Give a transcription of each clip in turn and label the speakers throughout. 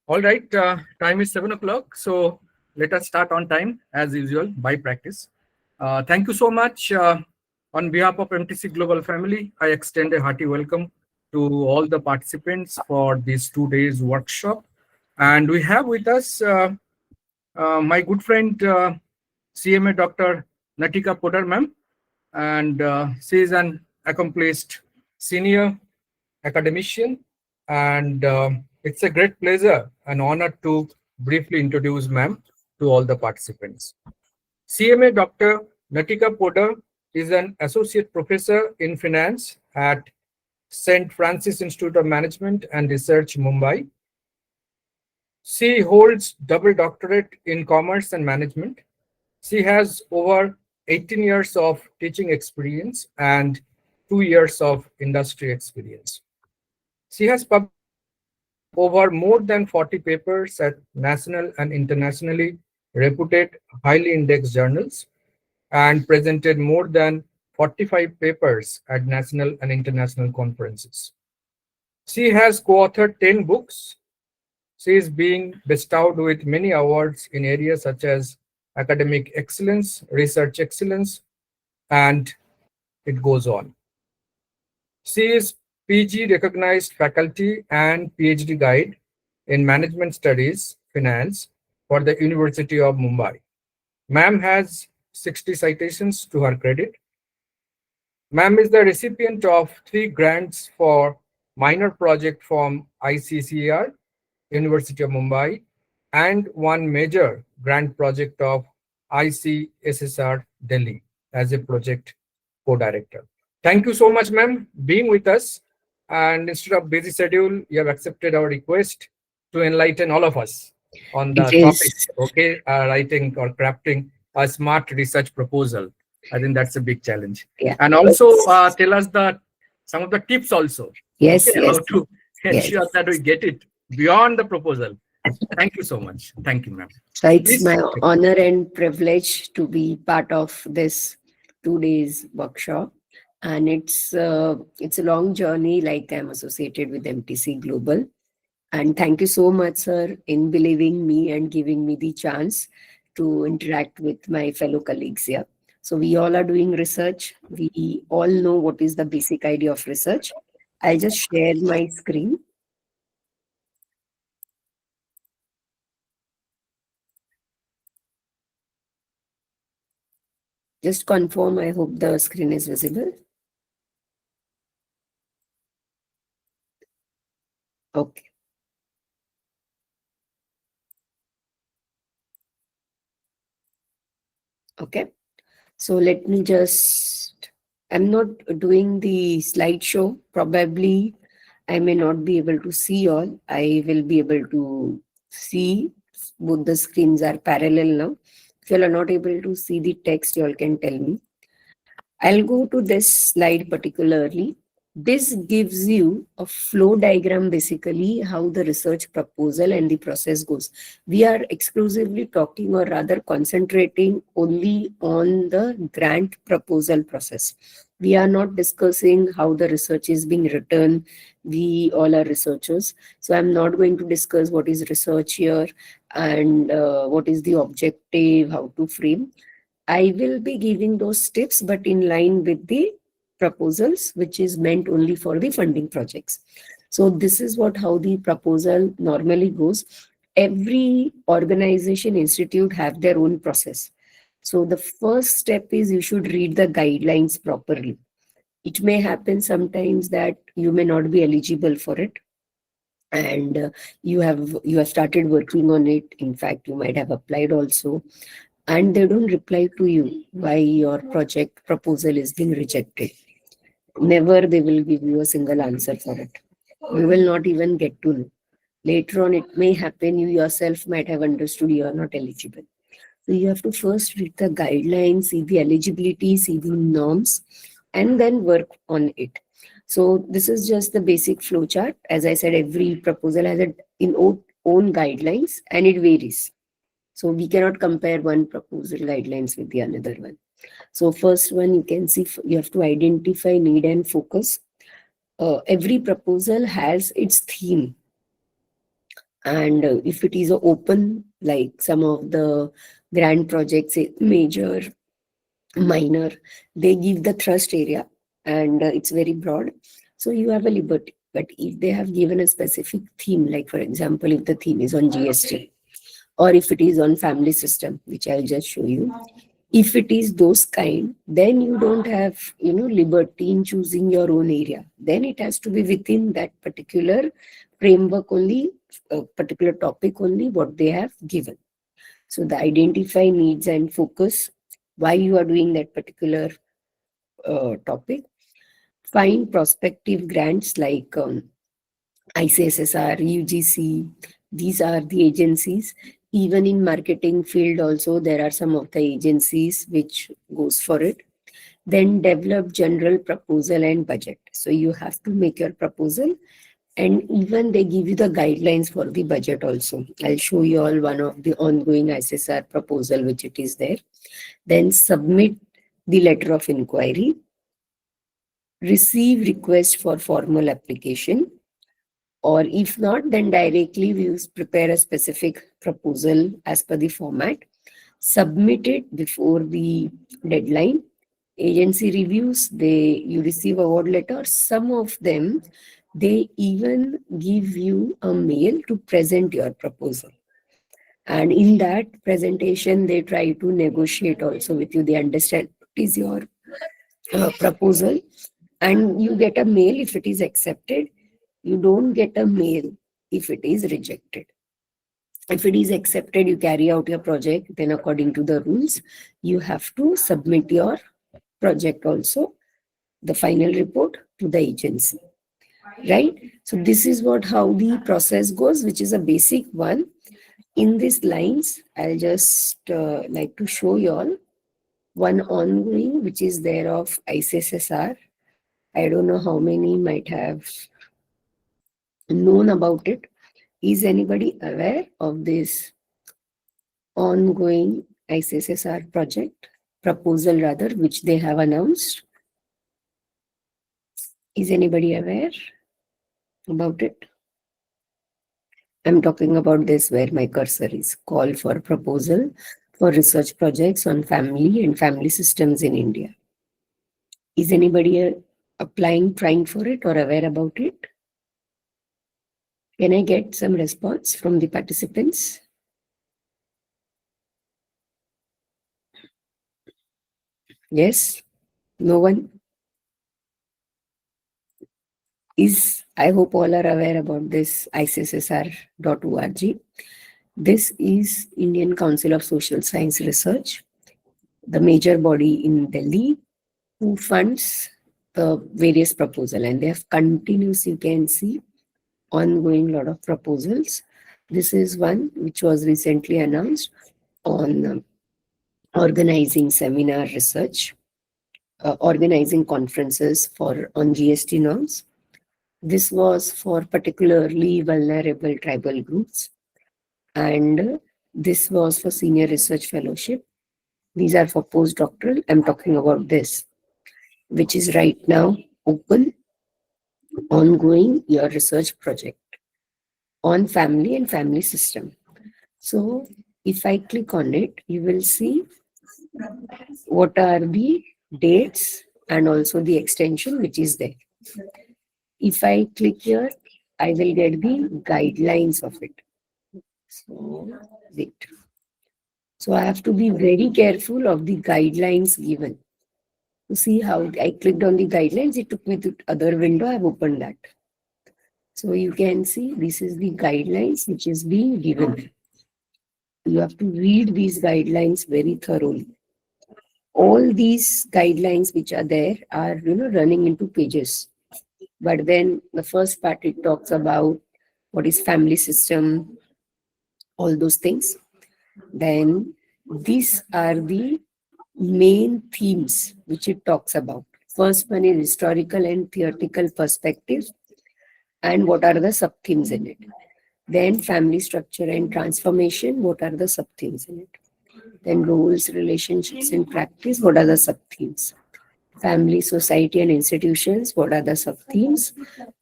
Speaker 1: All right, time is 7 o'clock. So let us start on time as usual by practice. Thank you so much. On behalf of MTC Global Family, I extend a hearty welcome to all the participants for this 2 days workshop. And we have with us my good friend, CMA Dr.Natika Poddar, ma'am. And she is an accomplished senior academician, and it's a great pleasure and honor to briefly introduce ma'am to all the participants. CMA Dr. Natika Poddar is an associate professor in finance at St. Francis Institute of Management and Research, Mumbai. She holds double doctorate in commerce and management. She has over 18 years of teaching experience and 2 years of industry experience. She has published over more than 40 papers at national and internationally reputed highly indexed journals and presented more than 45 papers at national and international conferences. She has co-authored 10 books. She is being bestowed with many awards in areas such as academic excellence, research excellence, and it goes on. She is PG recognized faculty and PhD guide in management studies, finance for the University of Mumbai. Ma'am has 60 citations to her credit. Ma'am is the recipient of 3 grants for minor project from ICSSR, University of Mumbai, and 1 major grant project of ICSSR, Delhi as a project co-director. Thank you so much, ma'am, being with us. And instead of busy schedule, you have accepted our request to enlighten all of us on the
Speaker 2: It
Speaker 1: topic,
Speaker 2: is,
Speaker 1: okay, writing or crafting a smart research proposal. I think that's a big challenge.
Speaker 2: yeah.
Speaker 1: And also tell us some of the tips also, okay,
Speaker 2: Yes, yes,
Speaker 1: how to
Speaker 2: yes.
Speaker 1: ensure that we get it beyond the proposal. Thank you so much. Thank you, ma'am.
Speaker 2: So it's
Speaker 1: Please.
Speaker 2: my honor and privilege to be part of this 2 days workshop. And it's a long journey, like I'm associated with MTC Global. And thank you so much, sir, in believing me and giving me the chance to interact with my fellow colleagues here. So we all are doing research. We all know what is the basic idea of research. I'll just share my screen. Just confirm, I hope the screen is visible. Okay. Okay. So let me just, I'm not doing the slideshow. Probably I may not be able to see all. I will be able to see both the screens are parallel now. If you are not able to see the text, you all can tell me. I'll go to this slide particularly. This gives you a flow diagram, basically how the research proposal and the process goes. We are exclusively talking, or rather concentrating only on the grant proposal process. We are not discussing how the research is being written. We all are researchers. So I'm not going to discuss what is research here and what is the objective, how to frame. I will be giving those tips, but in line with the proposals, which is meant only for the funding projects. So this is how the proposal normally goes. Every organization, institute have their own process. So the first step is you should read the guidelines properly. It may happen sometimes that you may not be eligible for it, and you have started working on it. In fact, you might have applied also, and they don't reply to you why your project proposal is being rejected. Never they will give you a single answer for it. You will not even get to know. Later on, it may happen you yourself might have understood you are not eligible. So you have to first read the guidelines, see the eligibility, see the norms, and then work on it. So this is just the basic flow chart. As I said, every proposal has its own guidelines, and it varies. So we cannot compare one proposal guidelines with the another one. So first one, you can see you have to identify need and focus. Every proposal has its theme. And if it is open, like some of the grand projects, major, minor, they give the thrust area, and it's very broad. So you have a liberty. But if they have given a specific theme, like for example, if the theme is on GST, or if it is on family system, which I'll just show you, if it is those kind, then you don't have, liberty in choosing your own area. Then it has to be within that particular framework only, a particular topic only, what they have given. So the identify needs and focus, why you are doing that particular topic. Find prospective grants like ICSSR, UGC. These are the agencies. Even in marketing field also, there are some of the agencies which goes for it. Then develop general proposal and budget. So you have to make your proposal, and even they give you the guidelines for the budget also. I'll show you all one of the ongoing ICSR proposal, which it is there. Then submit the letter of inquiry. Receive request for formal application, or if not, then directly we will prepare a specific proposal as per the format. Submit it before the deadline. Agency reviews, you receive award letter. Some of them, they even give you a mail to present your proposal. And in that presentation, they try to negotiate also with you. They understand what is your proposal, and you get a mail if it is accepted. You don't get a mail if it is rejected. If it is accepted, you carry out your project, then according to the rules, you have to submit your project also, the final report, to the agency. Right? So this is how the process goes, which is a basic one. In these lines, I'll just like to show you all one ongoing, which is there of ICSSR. I don't know how many might have known about it. Is anybody aware of this ongoing ICSSR project, proposal rather, which they have announced? Is anybody aware about it? I'm talking about this where my cursor is. Call for proposal for research projects on family and family systems in India. Is anybody trying for it or aware about it? Can I get some response from the participants? Yes? No one? I hope all are aware about this ICSSR.org. This is Indian Council of Social Science Research, the major body in Delhi, who funds the various proposals, and they have continuous, you can see, ongoing lot of proposals. This is one which was recently announced on organizing seminar research, organizing conferences on GST norms. This was for particularly vulnerable tribal groups, and this was for senior research fellowship. These are for postdoctoral. I'm talking about this, which is right now open, ongoing, your research project on family and family system. So if I click on it, you will see what are the dates and also the extension which is there. If I click here, I will get the guidelines of it. So wait. So I have to be very careful of the guidelines given. To see how I clicked on the guidelines, it took me to other window. I've opened that. So you can see this is the guidelines which is being given. You have to read these guidelines very thoroughly. All these guidelines which are there are running into pages. But then the first part, it talks about what is family system, all those things. Then these are the main themes which it talks about. First one is historical and theoretical perspective, and what are the sub-themes in it. Then family structure and transformation, what are the sub-themes in it. Then roles, relationships, and practice, what are the sub-themes. family, society, and institutions. What are the sub-themes?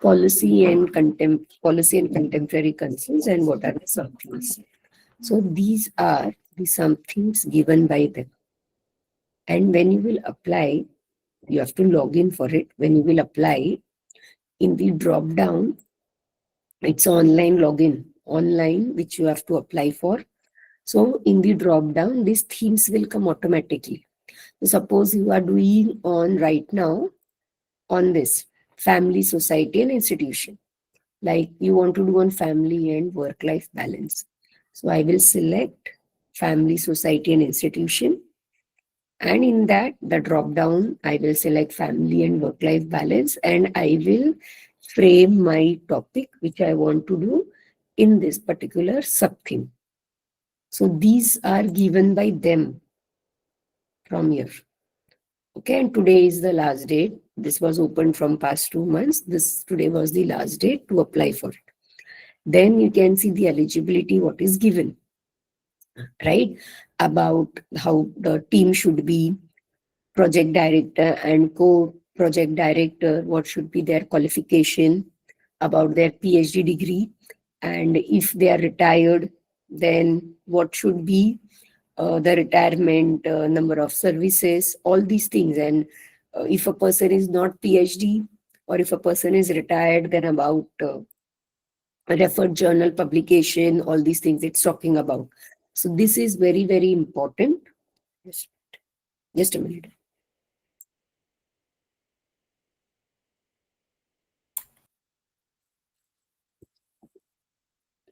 Speaker 2: Policy and contemporary concerns, and what are the sub-themes? So these are the sub-themes given by them. And when you will apply, you have to log in for it. When you will apply, in the drop down, it's online login, online, which you have to apply for. So in the drop down, these themes will come automatically. So suppose you are doing on right now on this family, society, and institution. Like you want to do on family and work-life balance. So I will select family, society, and institution. And in that, the drop down, I will select family and work-life balance, and I will frame my topic, which I want to do in this particular sub-theme. So these are given by them from here. Okay, and today is the last date. This was open from past 2 months. Today was the last date to apply for it. Then you can see the eligibility, what is given, right? About how the team should be, project director and co-project director, what should be their qualification, about their PhD degree, and if they are retired, then what should be the retirement number of services, all these things. And if a person is not PhD or if a person is retired, then about referred journal publication, all these things it's talking about. So this is very, very important. Just a minute.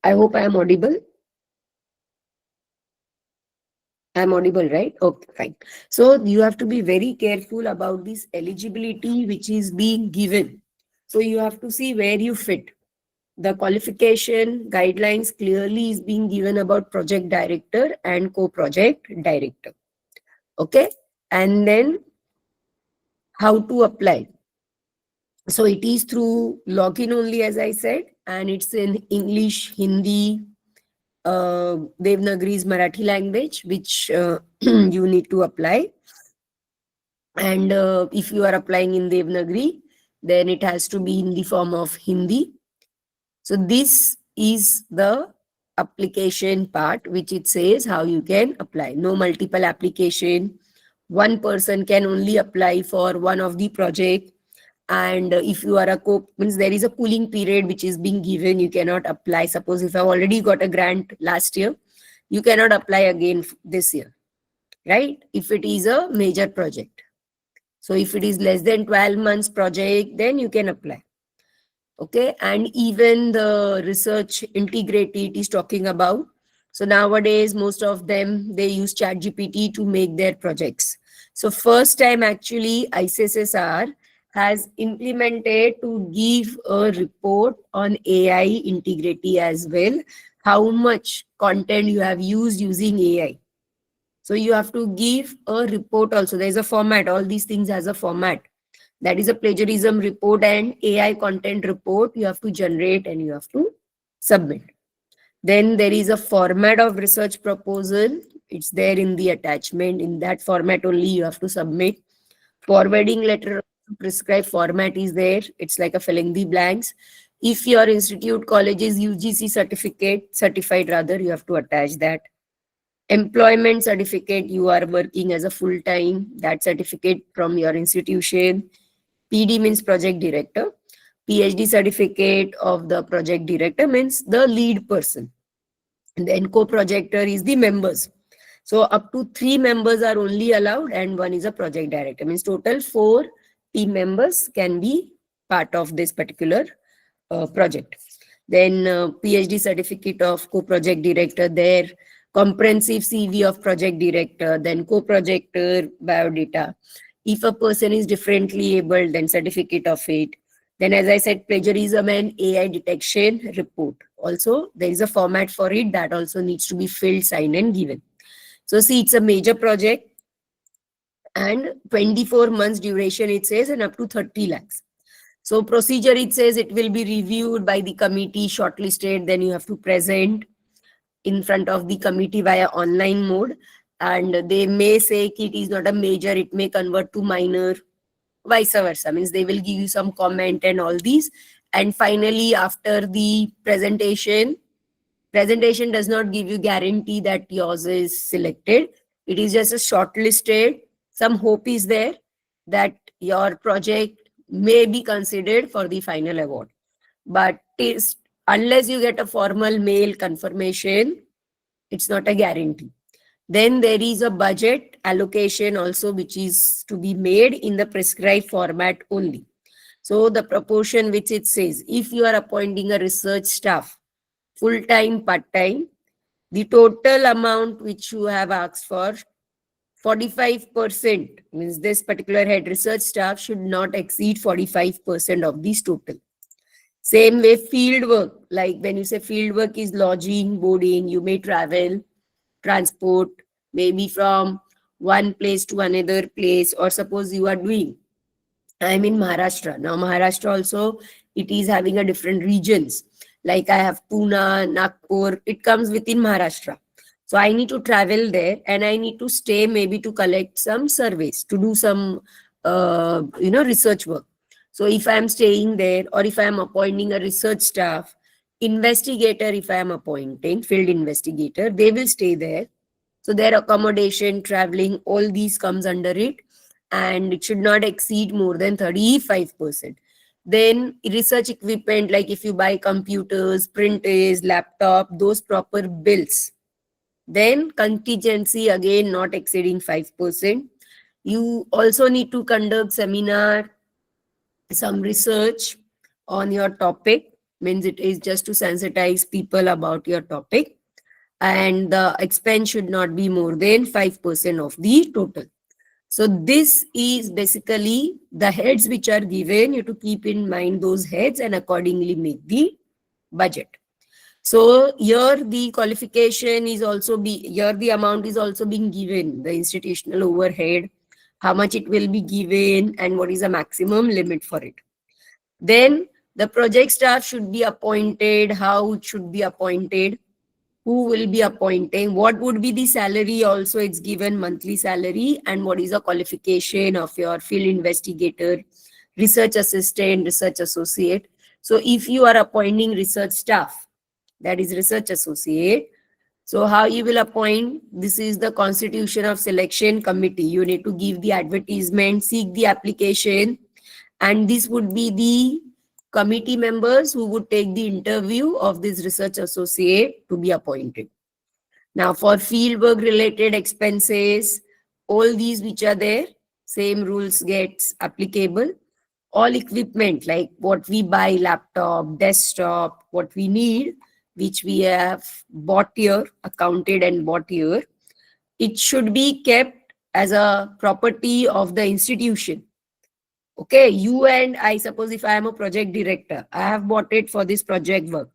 Speaker 2: I hope I am audible. I'm audible, right? Okay, fine. So you have to be very careful about this eligibility which is being given. So you have to see where you fit. The qualification guidelines clearly is being given about project director and co-project director. Okay. And then how to apply. So it is through login only, as I said, and it's in English, Hindi, Devanagari's Marathi language, which you need to apply. And if you are applying in Devanagari, then it has to be in the form of Hindi. So this is the application part, which it says how you can apply. No multiple application. One person can only apply for one of the project. And if you are a means there is a cooling period which is being given. You cannot apply. Suppose if I've already got a grant last year, you cannot apply again this year, right? If it is a major project. So if it is less than 12 months project, then you can apply. Okay, and even the research integrity it is talking about. So nowadays, most of them, they use ChatGPT to make their projects. So first time actually ICSSR has implemented to give a report on AI integrity as well. How much content you have used using AI. So you have to give a report also. There is a format. All these things has a format. That is a plagiarism report and AI content report you have to generate and you have to submit. Then there is a format of research proposal. It's there in the attachment. In that format only you have to submit. Forwarding letter prescribed format is there. It's like a filling the blanks. If your institute college is UGC certified rather, you have to attach that. Employment certificate, you are working as a full-time, that certificate from your institution. PD means project director. PhD certificate of the project director means the lead person. And then co-projector is the members. So up to 3 members are only allowed and 1 is a project director. Means total 4 team members can be part of this particular project. Then PhD certificate of co-project director there. Comprehensive CV of project director, then co-projector biodata. If a person is differently able, then certificate of it. Then as I said, plagiarism and AI detection report. Also, there is a format for it that also needs to be filled, signed and given. So see, it's a major project and 24 months duration it says and up to 30 lakhs. So procedure it says it will be reviewed by the committee, shortlisted, then you have to present in front of the committee via online mode, and they may say it is not a major, it may convert to minor. vice versa, means they will give you some comment and all these. And finally, after the presentation does not give you guarantee that yours is selected. It is just a shortlisted. Some hope is there that your project may be considered for the final award. But is, unless you get a formal mail confirmation, it's not a guarantee. Then there is a budget allocation also, which is to be made in the prescribed format only. So the proportion which it says, if you are appointing a research staff, full-time, part-time, the total amount which you have asked for, 45%, means this particular head research staff should not exceed 45% of this total. Same way field work, like when you say field work is lodging, boarding, you may travel, transport, maybe from one place to another place, or suppose you are doing, I'm in Maharashtra. Now Maharashtra also, it is having a different regions. Like I have Pune, Nagpur, it comes within Maharashtra. So I need to travel there and I need to stay maybe to collect some surveys, to do some, research work. So if I am staying there, or if I am appointing a research staff, investigator, if I am appointing, field investigator, they will stay there. So their accommodation, traveling, all these comes under it, and it should not exceed more than 35%. Then research equipment, like if you buy computers, printers, laptop, those proper bills. Then contingency, again, not exceeding 5%. You also need to conduct seminar, some research on your topic, means it is just to sensitize people about your topic. And the expense should not be more than 5% of the total. So this is basically the heads which are given. You have to keep in mind those heads and accordingly make the budget. So here the qualification is also here the amount is also being given, the institutional overhead, how much it will be given, and what is the maximum limit for it. Then the project staff should be appointed, how it should be appointed, who will be appointing, what would be the salary also, it's given monthly salary, and what is the qualification of your field investigator, research assistant, research associate. So if you are appointing research staff, that is research associate, so how you will appoint, this is the constitution of selection committee. You need to give the advertisement, seek the application, and this would be the committee members who would take the interview of this research associate to be appointed. Now for fieldwork related expenses, all these which are there, same rules gets applicable. All equipment, like what we buy, laptop, desktop, what we need, which we have bought here, accounted and bought here, it should be kept as a property of the institution. Okay, you and I, suppose if I am a project director, I have bought it for this project work.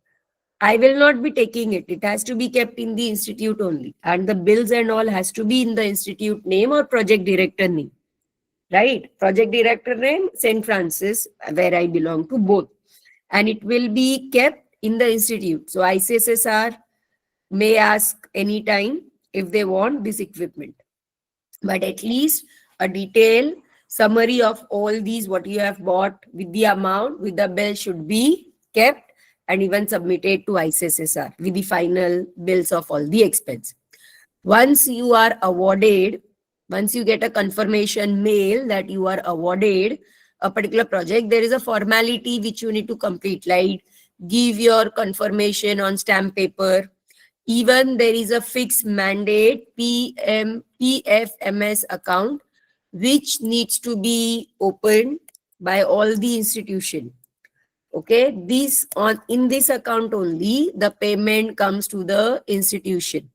Speaker 2: I will not be taking it. It has to be kept in the institute only. And the bills and all has to be in the institute name or project director name. Right? Project director name, St. Francis, where I belong to, both. And it will be kept in the institute. So ICSSR may ask anytime if they want this equipment. But at least a detailed summary of all these, what you have bought with the amount, with the bill should be kept and even submitted to ICSSR with the final bills of all the expense. Once you are awarded, once you get a confirmation mail that you are awarded a particular project, there is a formality which you need to complete, like give your confirmation on stamp paper. Even there is a fixed mandate PFMS account which needs to be opened by all the institution. Okay, in this account only the payment comes to the institution.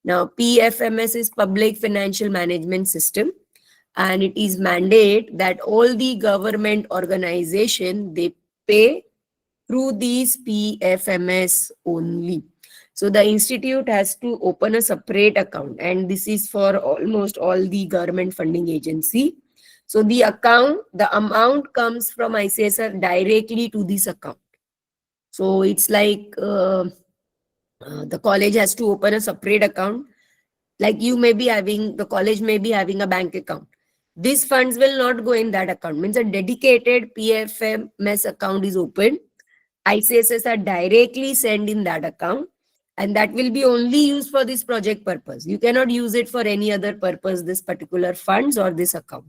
Speaker 2: Now PFMS is Public Financial Management System, and it is mandate that all the government organization, they pay through these PFMS only. So the institute has to open a separate account, and this is for almost all the government funding agency. So the amount comes from ICSR directly to this account. So it's like the college has to open a separate account. Like the college may be having a bank account. These funds will not go in that account. Means a dedicated PFMS account is opened. ICSSR directly send in that account, and that will be only used for this project purpose. You cannot use it for any other purpose, this particular funds or this account.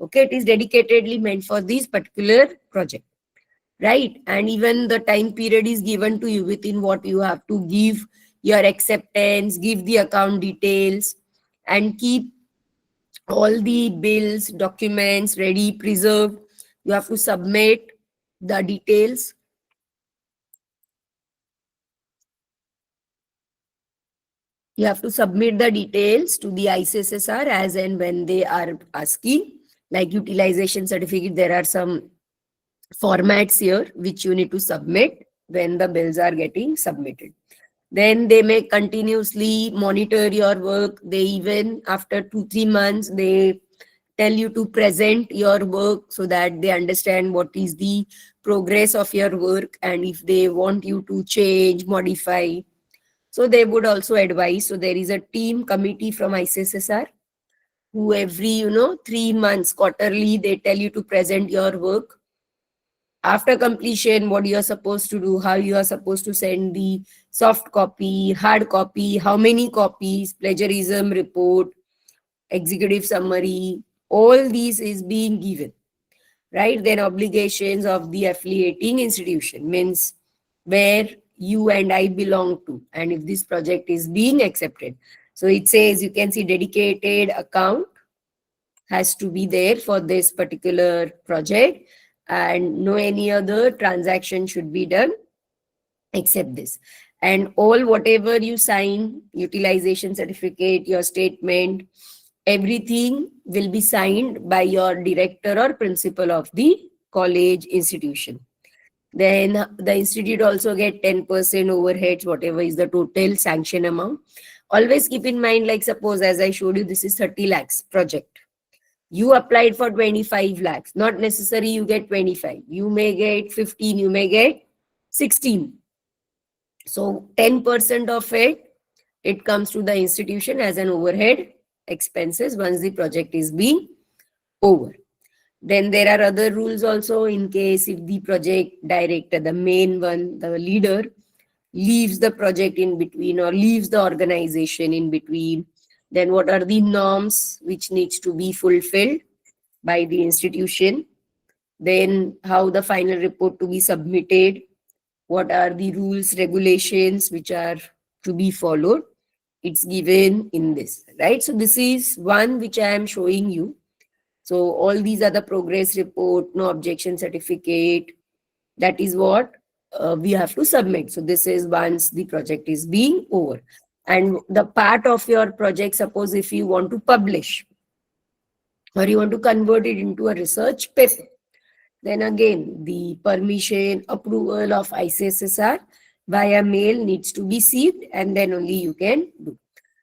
Speaker 2: Okay, it is dedicatedly meant for this particular project, right? And even the time period is given to you within what you have to give your acceptance, give the account details, and keep all the bills, documents ready, preserved. You have to submit the details. You have to submit the details to the ICSSR as and when they are asking. Like utilization certificate, there are some formats here which you need to submit when the bills are getting submitted. Then they may continuously monitor your work. They even after 2-3 months, they tell you to present your work so that they understand what is the progress of your work, and if they want you to change, modify, so they would also advise. So there is a team committee from ICSSR who every 3 months quarterly they tell you to present your work. After completion, what you are supposed to do, how you are supposed to send the soft copy, hard copy, how many copies, plagiarism report, executive summary, all these is being given, right? Then obligations of the affiliating institution, means where you and I belong to, and if this project is being accepted. So it says, you can see dedicated account has to be there for this particular project, and no any other transaction should be done except this. And all whatever you sign, utilization certificate, your statement, everything will be signed by your director or principal of the college institution. Then the institute also get 10% overheads, whatever is the total sanction amount. Always keep in mind, like suppose as I showed you, this is 30 lakhs project. You applied for 25 lakhs. Not necessary you get 25. You may get 15, you may get 16. So 10% of it comes to the institution as an overhead expenses once the project is being over. Then there are other rules also in case if the project director, the main one, the leader, leaves the project in between or leaves the organization in between, then what are the norms which needs to be fulfilled by the institution, then how the final report to be submitted, what are the rules, regulations which are to be followed. It's given in this, right? So this is one which I am showing you. So all these are the progress report, no objection certificate. That is what we have to submit. So this is once the project is being over. And the part of your project, suppose if you want to publish or you want to convert it into a research paper, then again, the permission, approval of ICSSR via mail needs to be received, and then only you can do.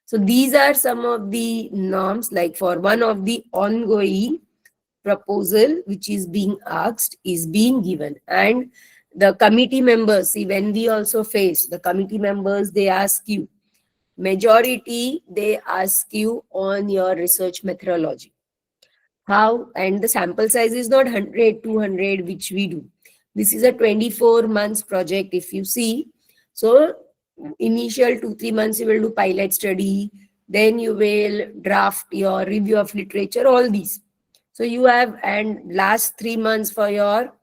Speaker 2: So these are some of the norms, like for one of the ongoing proposal which is being asked is being given. And the committee members, see, when we also face the committee members, they ask you, majority, they ask you on your research methodology. How, and the sample size is not 100, 200, which we do. This is a 24 months project, if you see. So initial 2-3 months, you will do pilot study, then you will draft your review of literature, all these. So you have, and last 3 months for your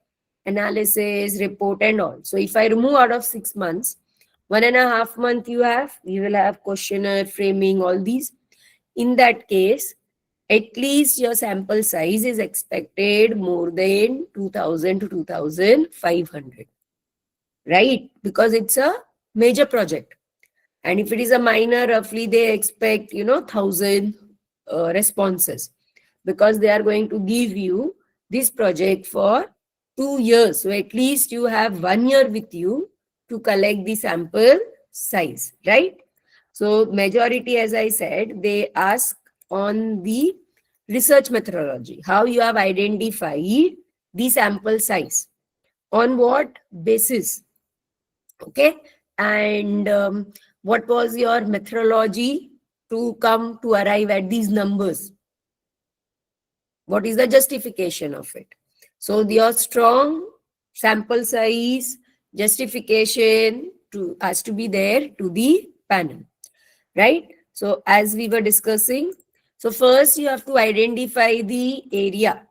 Speaker 2: analysis, report and all. So if I remove out of 6 months, 1.5 months you will have questionnaire, framing, all these. In that case, at least your sample size is expected more than 2000 to 2500, right? Because it's a major project. And if it is a minor, roughly they expect 1000 responses, because they are going to give you this project for 2 years. So at least you have 1 year with you to collect the sample size, right? So majority, as I said, they ask on the research methodology, how you have identified the sample size, on what basis, okay? And what was your methodology to come to arrive at these numbers? What is the justification of it? So your strong sample size justification has to be there to the panel, right? So as we were discussing, so first you have to identify the area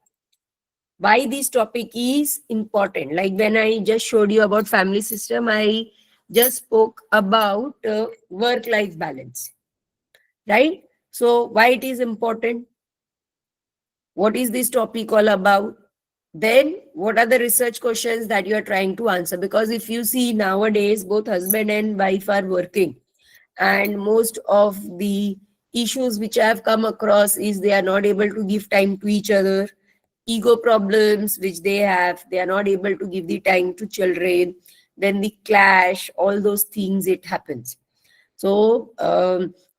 Speaker 2: why this topic is important. Like when I just showed you about family system, I just spoke about work-life balance, right? So why it is important? What is this topic all about? Then what are the research questions that you are trying to answer? Because if you see nowadays, both husband and wife are working, and most of the issues which I have come across is they are not able to give time to each other, ego problems which they are not able to give the time to children, then the clash, all those things, it happens. So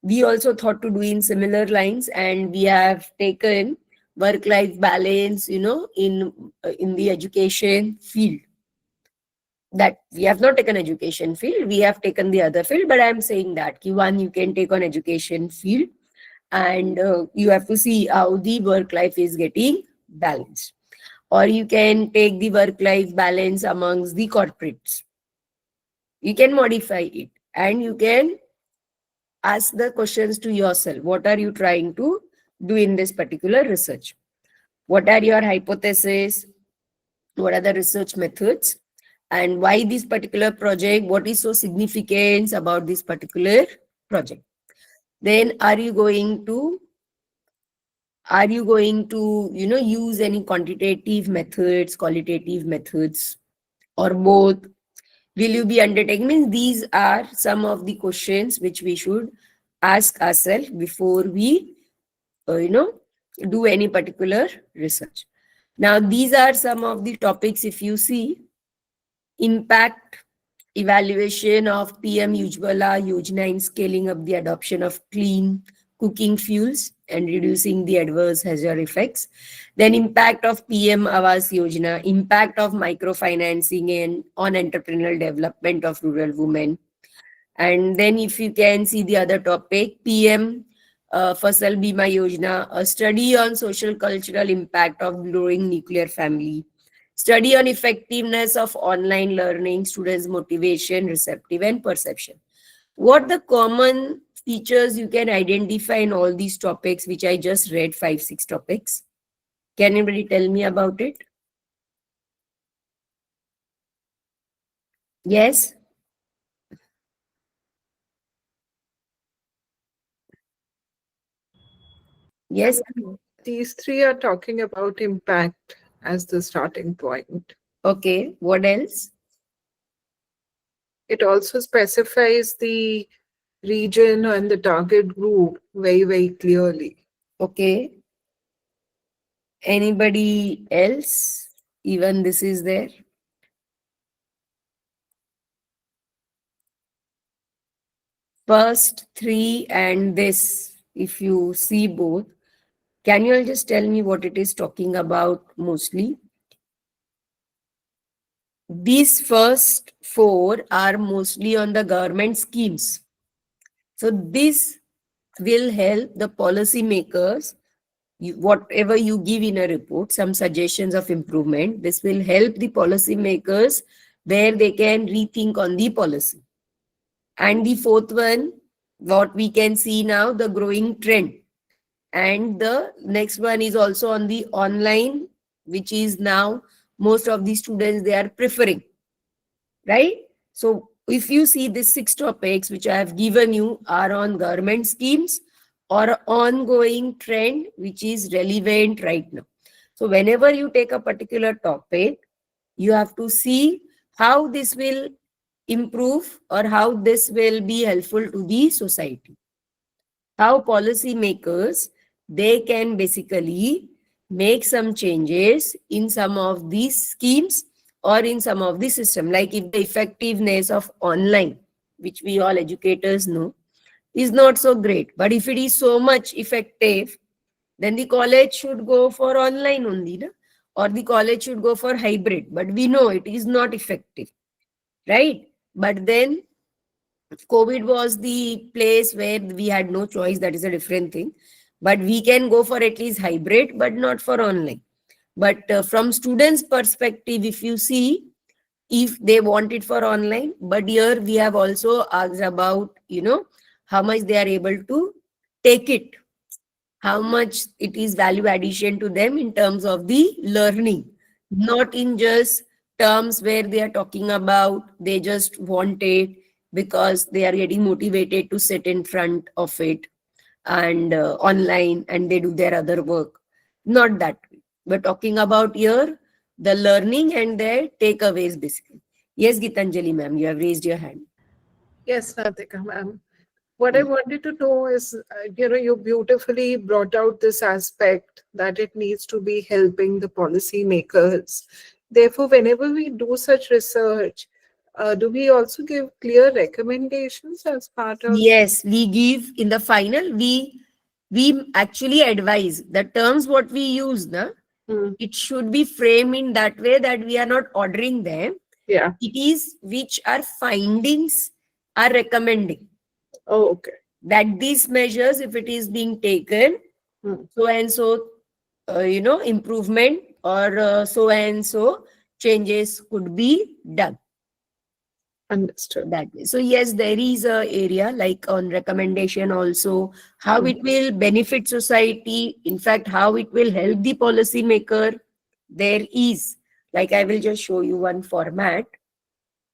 Speaker 2: we also thought to do in similar lines, and we have taken work life balance, in the education field. That we have not taken education field, we have taken the other field, but I am saying that one you can take on education field, and you have to see how the work life is getting balanced. Or you can take the work life balance amongst the corporates. You can modify it, and you can ask the questions to yourself. What are you trying to do in this particular research? What are your hypotheses? What are the research methods? And why this particular project? What is so significant about this particular project? Then are you going to use any quantitative methods, qualitative methods, or both? Will you be undertaking? Means these are some of the questions which we should ask ourselves before we do any particular research. Now these are some of the topics. If you see, impact evaluation of PM Ujjwala Yojana in scaling up the adoption of clean cooking fuels and reducing the adverse hazard effects. Then impact of PM Awas Yojana, impact of microfinancing and on entrepreneurial development of rural women. And then if you can see the other topic, PM Fasal Bima Yojana, a study on social cultural impact of growing nuclear family. Study on effectiveness of online learning, students' motivation, receptive and perception. What the common features you can identify in all these topics, which I just read, 5-6 topics? Can anybody tell me about it? Yes? Yes?
Speaker 3: These three are talking about impact as the starting point.
Speaker 2: Okay. What else?
Speaker 3: It also specifies the region and the target group very, very clearly.
Speaker 2: Okay. Anybody else? Even this is there. First three and this, if you see both, can you all just tell me what it is talking about mostly? These first four are mostly on the government schemes. So this will help the policy makers. Whatever you give in a report, some suggestions of improvement, this will help the policy makers where they can rethink on the policy. And the fourth one, what we can see now, the growing trend. And the next one is also on the online, which is now most of the students, they are preferring, right? So if you see these 6 topics which I have given you are on government schemes or ongoing trend which is relevant right now. So whenever you take a particular topic, you have to see how this will improve or how this will be helpful to the society. How policy makers, they can basically make some changes in some of these schemes or in some of the system. Like if the effectiveness of online, which we all educators know, is not so great, but if it is so much effective, then the college should go for online only, no? Or the college should go for hybrid, but we know it is not effective, right? But then COVID was the place where we had no choice. That is a different thing. But we can go for at least hybrid, but not for online. But from students' perspective, if you see, if they want it for online, but here we have also asked about, how much they are able to take it, how much it is value addition to them in terms of the learning, not in just terms where they are talking about they just want it because they are getting motivated to sit in front of it and online and they do their other work. Not that way. We're talking about here the learning and their takeaways basically. Yes, Gitanjali ma'am, you have raised your hand.
Speaker 3: Yes, Natika ma'am. What I wanted to know is, you beautifully brought out this aspect that it needs to be helping the policy makers. Therefore, whenever we do such research, do we also give clear recommendations as part of?
Speaker 2: Yes, we give in the final, we actually advise the terms what we use, na,
Speaker 3: Hmm.
Speaker 2: it should be framed in that way that we are not ordering them.
Speaker 3: Yeah.
Speaker 2: It is which our findings are recommending
Speaker 3: Oh, okay.
Speaker 2: that these measures, if it is being taken,
Speaker 3: Hmm.
Speaker 2: so and so, improvement or so and so changes could be done.
Speaker 3: Understood.
Speaker 2: That way. So yes, there is a area like on recommendation also, how it will benefit society, in fact, how it will help the policy maker. There is, like I will just show you one format.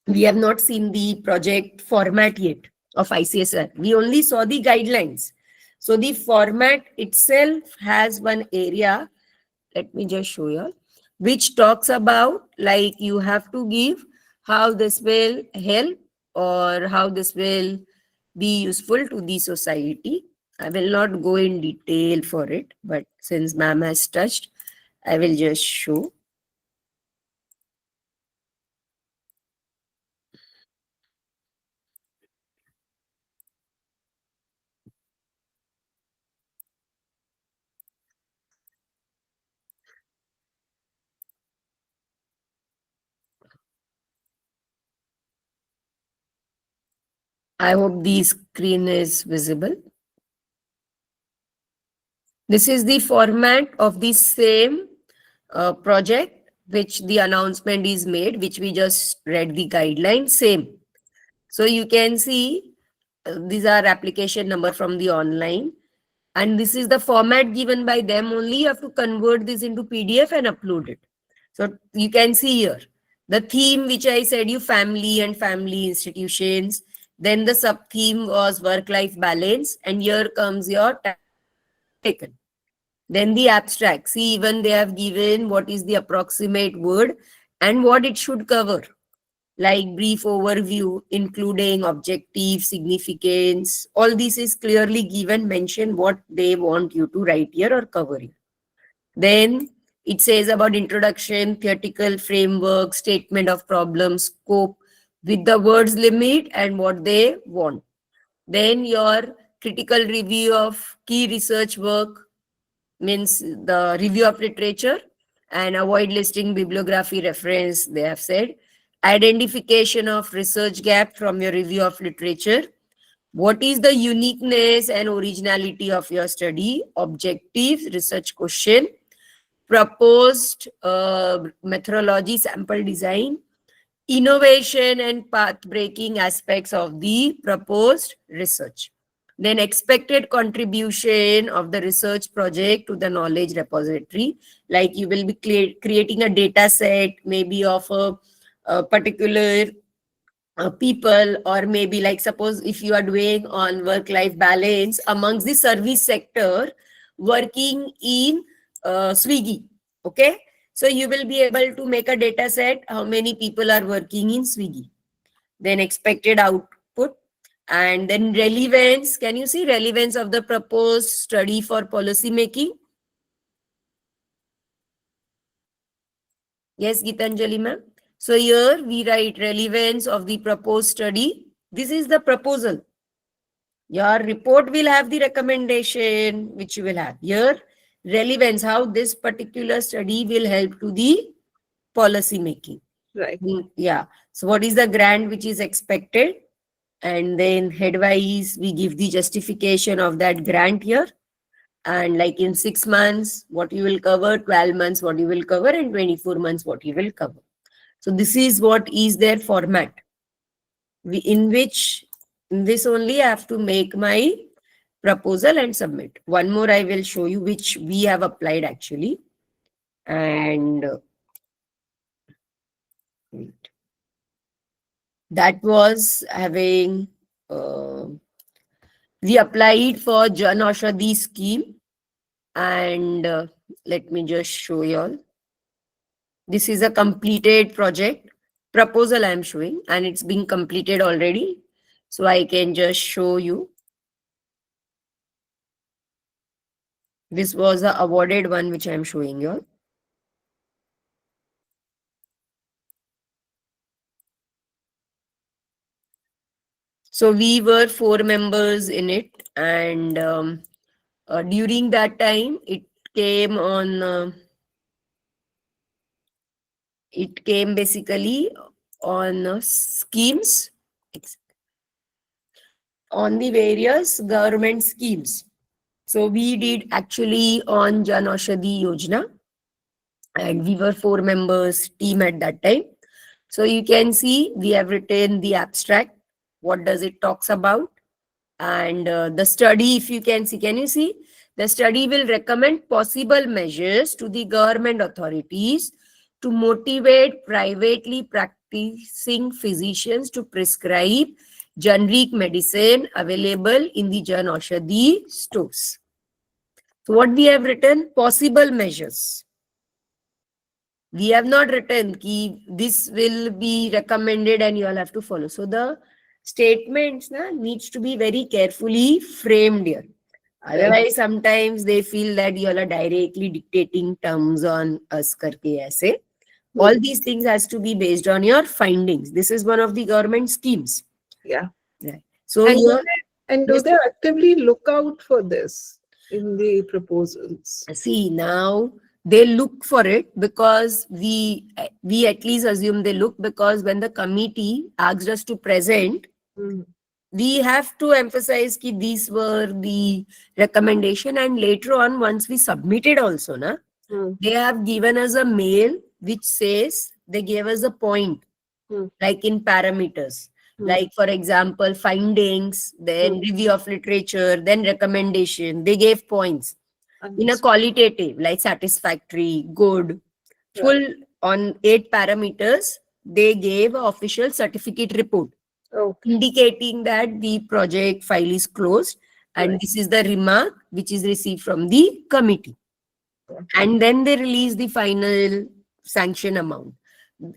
Speaker 2: We have not seen the project format yet of ICSR. We only saw the guidelines. So the format itself has one area. Let me just show you, which talks about like you have to give how this will help or how this will be useful to the society. I will not go in detail for it, but since ma'am has touched, I will just show. I hope the screen is visible. This is the format of the same project, which the announcement is made, which we just read the guidelines, same. So you can see these are application number from the online. And this is the format given by them only. You have to convert this into PDF and upload it. So you can see here the theme, which I said you, family and family institutions. Then the sub theme was work-life balance. And here comes your taken. Then the abstract. See, even they have given what is the approximate word and what it should cover, like brief overview, including objective, significance. All this is clearly given, mention what they want you to write here or cover here. Then it says about introduction, theoretical framework, statement of problem, scope, with the words limit and what they want. Then your critical review of key research work, means the review of literature, and avoid listing bibliography reference, they have said. Identification of research gap from your review of literature. What is the uniqueness and originality of your study? Objectives, research question. Proposed methodology, sample design. Innovation and path-breaking aspects of the proposed research. Then expected contribution of the research project to the knowledge repository. Like you will be creating a data set, maybe of a particular people, or maybe like suppose if you are doing on work-life balance amongst the service sector working in Swiggy. Okay. So you will be able to make a data set, how many people are working in Swiggy. Then expected output. And then relevance. Can you see relevance of the proposed study for policy making? Yes, Gitanjali ma'am. So here we write relevance of the proposed study. This is the proposal. Your report will have the recommendation which you will have. Here, relevance, how this particular study will help to the policy making.
Speaker 3: Right.
Speaker 2: Yeah. So what is the grant which is expected? And then headwise, we give the justification of that grant here. And like in 6 months, what you will cover, 12 months, what you will cover, and 24 months, what you will cover. So this is what is their format. In this only I have to make my proposal and submit. One more I will show you, which we have applied actually. And wait. That was having, we applied for Jan Aushadhi scheme. And let me just show you all. This is a completed project proposal I am showing, and it's being completed already. So I can just show you. This was the awarded one which I am showing you all. So we were 4 members in it, and during that time it came on. It came basically on schemes, on the various government schemes. So we did actually on Jan Aushadhi Yojana, and we were 4 members team at that time. So you can see we have written the abstract. What does it talks about? And the study, if you can you see? The study will recommend possible measures to the government authorities to motivate privately practicing physicians to prescribe generic medicine available in the Jan Aushadhi stores. So what we have written? Possible measures. We have not written ki this will be recommended and you all have to follow. So the statements needs to be very carefully framed here. Otherwise, sometimes they feel that you all are directly dictating terms on us karke aise. All these things has to be based on your findings. This is one of the government schemes.
Speaker 3: Yeah.
Speaker 2: Right. So
Speaker 3: do they actively look out for this in the proposals?
Speaker 2: See, now they look for it because we at least assume they look, because when the committee asked us to present, we have to emphasize that these were the recommendation, and later on once we submitted also, they have given us a mail which says they gave us a point, like in parameters. Like for example, findings, then review of literature, then recommendation. They gave points in a qualitative, like satisfactory, good, full on 8 parameters. They gave an official certificate report indicating that the project file is closed, and this is the remark which is received from the committee. And then they release the final sanction amount.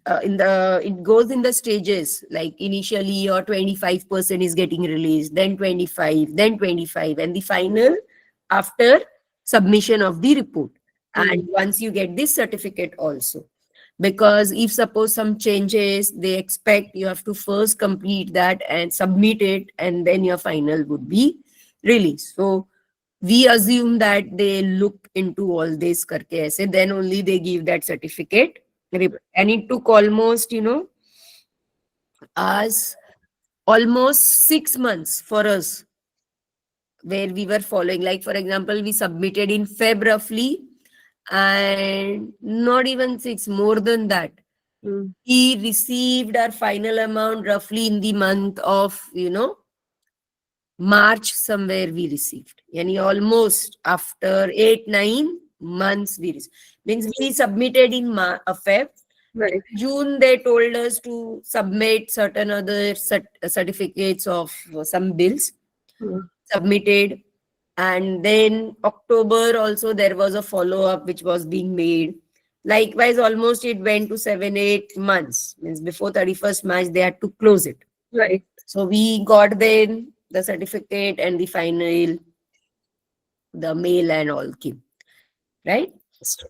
Speaker 2: It goes in the stages, like initially your 25% is getting released, then 25, then 25, and the final after submission of the report. And once you get this certificate also, because if suppose some changes, they expect you have to first complete that and submit it, and then your final would be released. So we assume that they look into all this karke aise, then only they give that certificate. And it took almost, us almost 6 months for us, where we were following. Like for example, we submitted in Feb roughly, and not even 6, more than that. We received our final amount roughly in the month of, March somewhere we received. Yani almost after 8-9 months we received. Means we submitted in Feb.
Speaker 3: Right.
Speaker 2: June they told us to submit certain other certificates of some bills. Submitted. And then October also there was a follow-up which was being made. Likewise, almost it went to 7-8 months. Means before 31st March they had to close it.
Speaker 3: Right.
Speaker 2: So we got then the certificate and the final, the mail and all came. Right?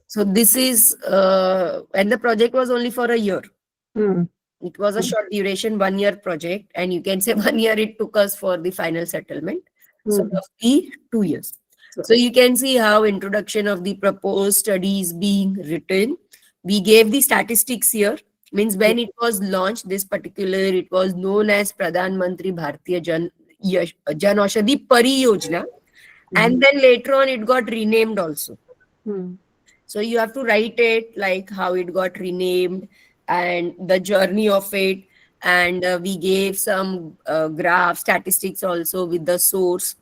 Speaker 2: So this is, and the project was only for a year. It was a short duration, 1-year project. And you can say 1 year it took us for the final settlement. So roughly 2 years. So you can see how introduction of the proposed study is being written. We gave the statistics here. Means when it was launched, this particular, it was known as Pradhan Mantri Bharatiya Jan Aushadhi Pariyojana. And then later on it got renamed also.
Speaker 3: Hmm.
Speaker 2: So you have to write it like how it got renamed and the journey of it. And we gave some graph statistics also with the source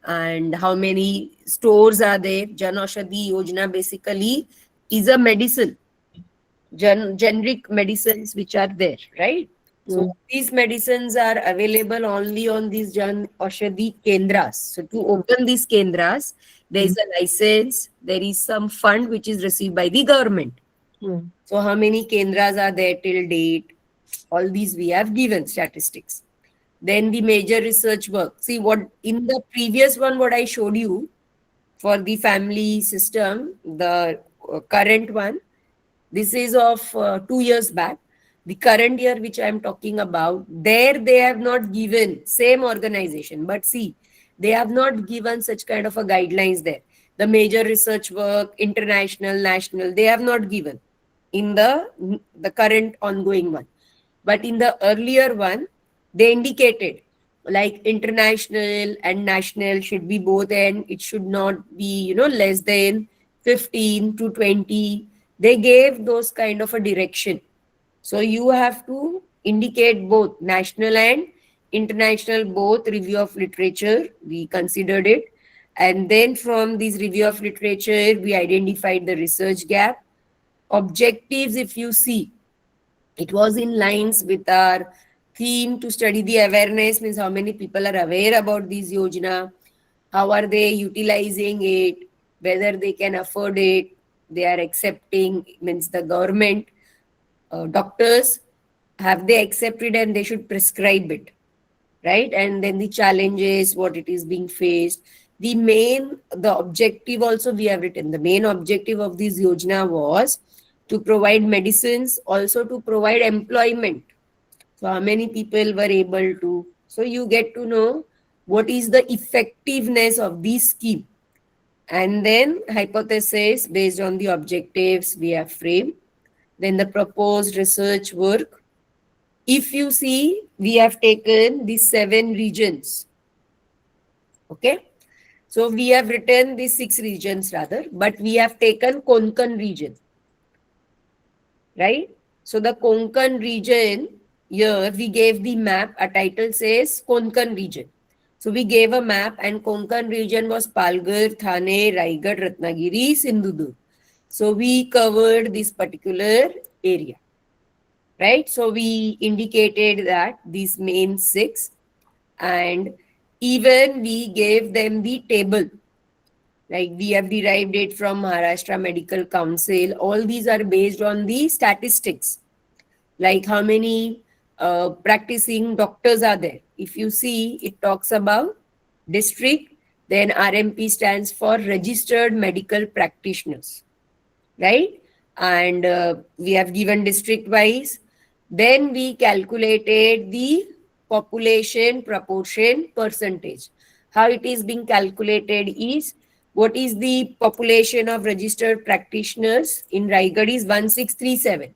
Speaker 2: and how many stores are there. Jan Aushadhi Yojana basically is a medicine, generic medicines which are there, right? So these medicines are available only on these Jan Aushadhi Kendras. So to open these Kendras, there is a license, there is some fund which is received by the government.
Speaker 3: Hmm.
Speaker 2: So how many Kendras are there till date? All these we have given statistics. Then the major research work. See what in the previous one, what I showed you for the family system, the current one, this is of 2 years back. The current year, which I am talking about, there they have not given same organization, but see, they have not given such kind of a guidelines there. The major research work, international, national, they have not given in the current ongoing one. But in the earlier one, they indicated like international and national should be both, and it should not be less than 15 to 20. They gave those kind of a direction. So you have to indicate both national and international, both review of literature. We considered it. And then from this review of literature, we identified the research gap. Objectives, if you see, it was in lines with our theme to study the awareness, means how many people are aware about this yojana, how are they utilizing it, whether they can afford it, they are accepting, means the government doctors, have they accepted and they should prescribe it, right? And then the challenges, what it is being faced. The objective also we have written. The main objective of this yojana was to provide medicines, also to provide employment. So how many people were able to? So you get to know what is the effectiveness of this scheme. And then hypothesis based on the objectives we have framed. Then the proposed research work. If you see, we have taken these 7 regions. Okay. So we have written these 6 regions rather, but we have taken Konkan region. Right? So the Konkan region, here we gave the map, a title says Konkan region. So we gave a map and Konkan region was Palghar, Thane, Raigad, Ratnagiri, Sindhudurg. So we covered this particular area. Right? So we indicated that these main 6, and even we gave them the table. Like we have derived it from Maharashtra Medical Council. All these are based on the statistics, like how many practicing doctors are there. If you see, it talks about district, then RMP stands for registered medical practitioners, right? And we have given district wise. Then we calculated the population proportion percentage. How it is being calculated is, what is the population of registered practitioners in Raigad is 1637,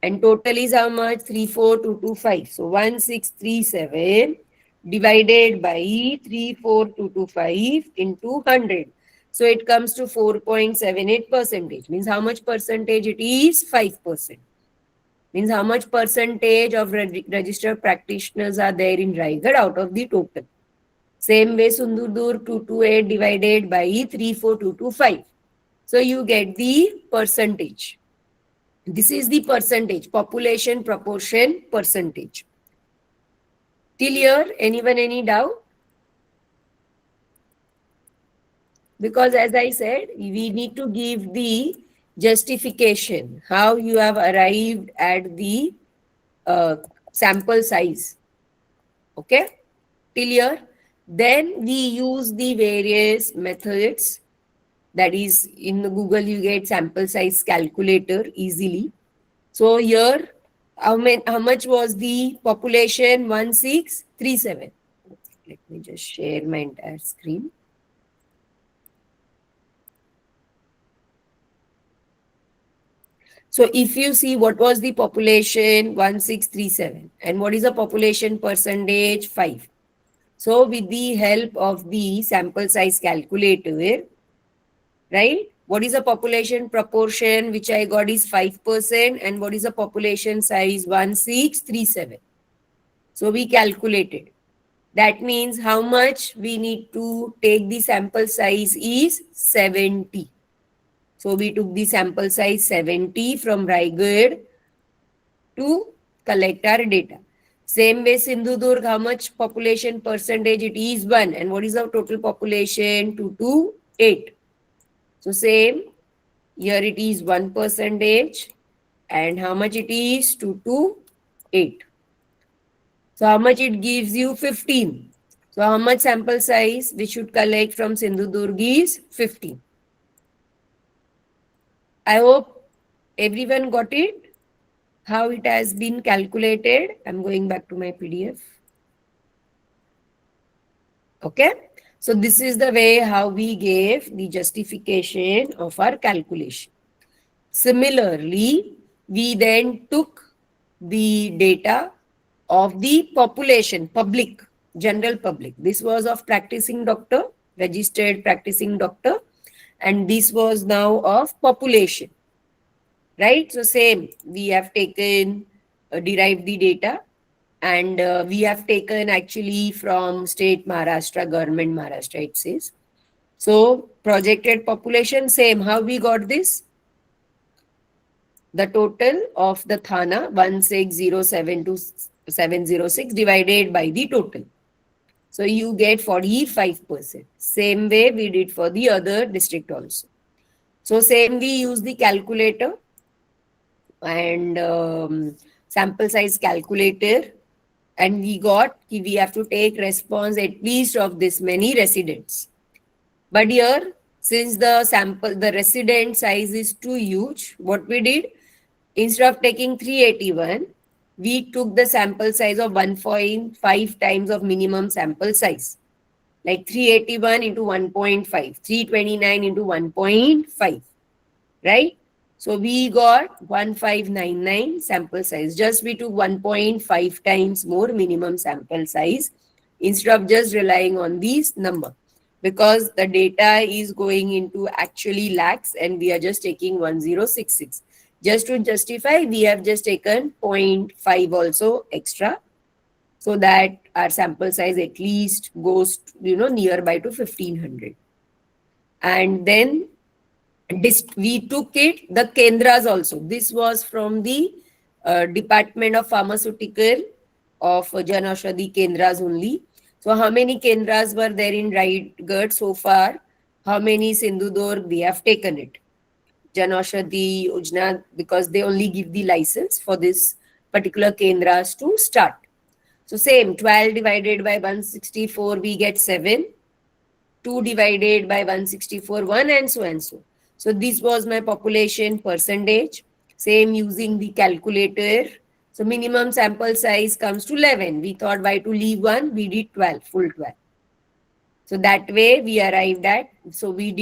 Speaker 2: and total is how much? 34225. So 1637 divided by 34225 into 100. So it comes to 4.78 percentage. Means how much percentage it is? 5%. Means how much percentage of registered practitioners are there in Raigad out of the total. Same way Sindhudurg 228 divided by 34225. So you get the percentage. This is the percentage, population proportion percentage. Till here, anyone any doubt? Because as I said, we need to give the justification, how you have arrived at the sample size. Okay? Till here. Then we use the various methods. That is, in Google you get sample size calculator easily. So here, how much was the population? 1637. Let me just share my entire screen. So if you see, what was the population? 1637. And what is the population percentage? 5. So with the help of the sample size calculator, right? What is the population proportion which I got is 5%, and what is the population size? 1637. So we calculated. That means how much we need to take the sample size is 70. So we took the sample size 70 from Raigad to collect our data. Same way Sindhudurg, how much population percentage? It is 1. And what is the total population? 228. So same, here it is 1%. And how much it is? 228. So how much it gives you? 15. So how much sample size we should collect from Sindhudurg is 15. I hope everyone got it, how it has been calculated. I'm going back to my PDF. Okay. So this is the way how we gave the justification of our calculation. Similarly, we then took the data of the population, public, general public. This was of practicing doctor, registered practicing doctor, and this was now of population, right? So same, we have taken, derived the data, and we have taken actually from state Maharashtra, government Maharashtra, it says. So projected population, same, how we got this? The total of the Thana 16072 to 706 divided by the total. So you get 45%. Same way we did for the other district also. So same, we use the calculator and sample size calculator, and we got we have to take response at least of this many residents. But here, since the resident size is too huge, what we did, instead of taking 381, we took the sample size of 1.5 times of minimum sample size. Like 381 into 1.5, 329 into 1.5, right? So we got 1599 sample size. Just we took 1.5 times more minimum sample size instead of just relying on this number, because the data is going into actually lakhs and we are just taking 1066. Just to justify, we have just taken 0.5 also extra, so that our sample size at least goes, nearby to 1500. And then we took it, the Kendras also. This was from the Department of Pharmaceutical of Jan Aushadhi Kendras only. So how many Kendras were there in Raigad so far? How many Sindhudurg? We have taken it. Jan Aushadhi Ujna, because they only give the license for this particular Kendras to start. So same, 12 divided by 164, we get 7. 2 divided by 164, 1, and so and so. So this was my population percentage. Same, using the calculator. So minimum sample size comes to 11. We thought why to leave 1? We did 12, full 12. So that way we arrived at, so we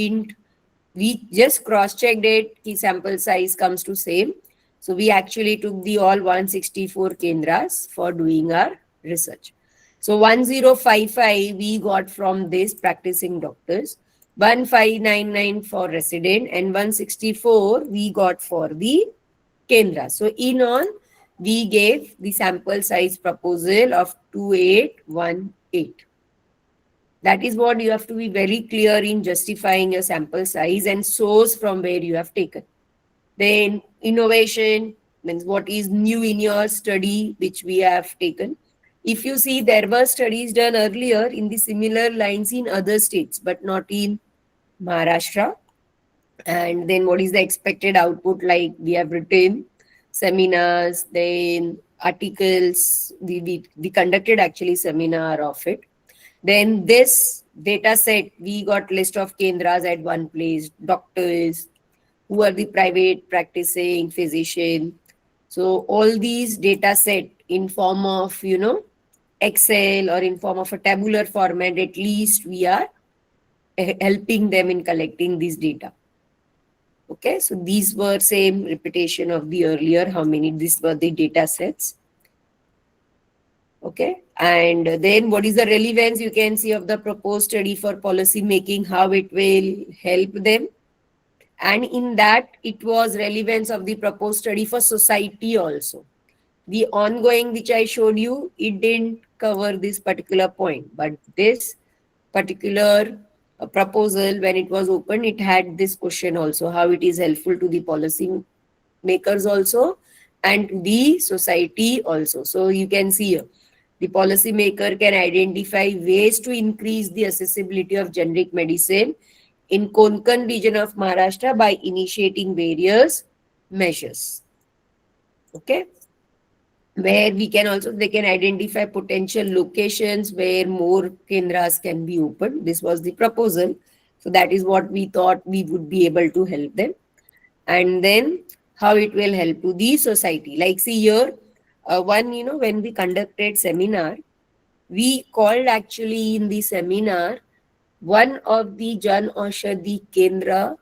Speaker 2: just cross-checked it, the sample size comes to same. So we actually took the all 164 Kendras for doing our research. So 1055 we got from this practicing doctors, 1599 for resident, and 164 we got for the Kendra. So in all, we gave the sample size proposal of 2818. That is what you have to be very clear in justifying your sample size and source from where you have taken. Then innovation means what is new in your study which we have taken. If you see, there were studies done earlier in the similar lines in other states, but not in Maharashtra. And then what is the expected output? Like we have written seminars, then articles. We conducted actually seminar of it. Then this data set, we got list of Kendras at one place, doctors, who are the private practicing physician. So all these data set in form of, Excel or in form of a tabular format, at least we are helping them in collecting this data. Okay, so these were same repetition of the earlier, how many, these were the data sets. Okay. And then what is the relevance you can see of the proposed study for policy making, how it will help them. And in that, it was relevance of the proposed study for society also. The ongoing, which I showed you, it didn't cover this particular point, but this particular proposal, when it was opened, it had this question also, how it is helpful to the policy makers also and to the society also. So you can see here, the policy maker can identify ways to increase the accessibility of generic medicine in Konkan region of Maharashtra by initiating various measures. Okay. Where we can also, they can identify potential locations where more kendras can be opened. This was the proposal. So that is what we thought we would be able to help them. And then how it will help to the society. Like see here, one, when we conducted seminar, we called actually in the seminar one of the Jan Aushadhi Kendra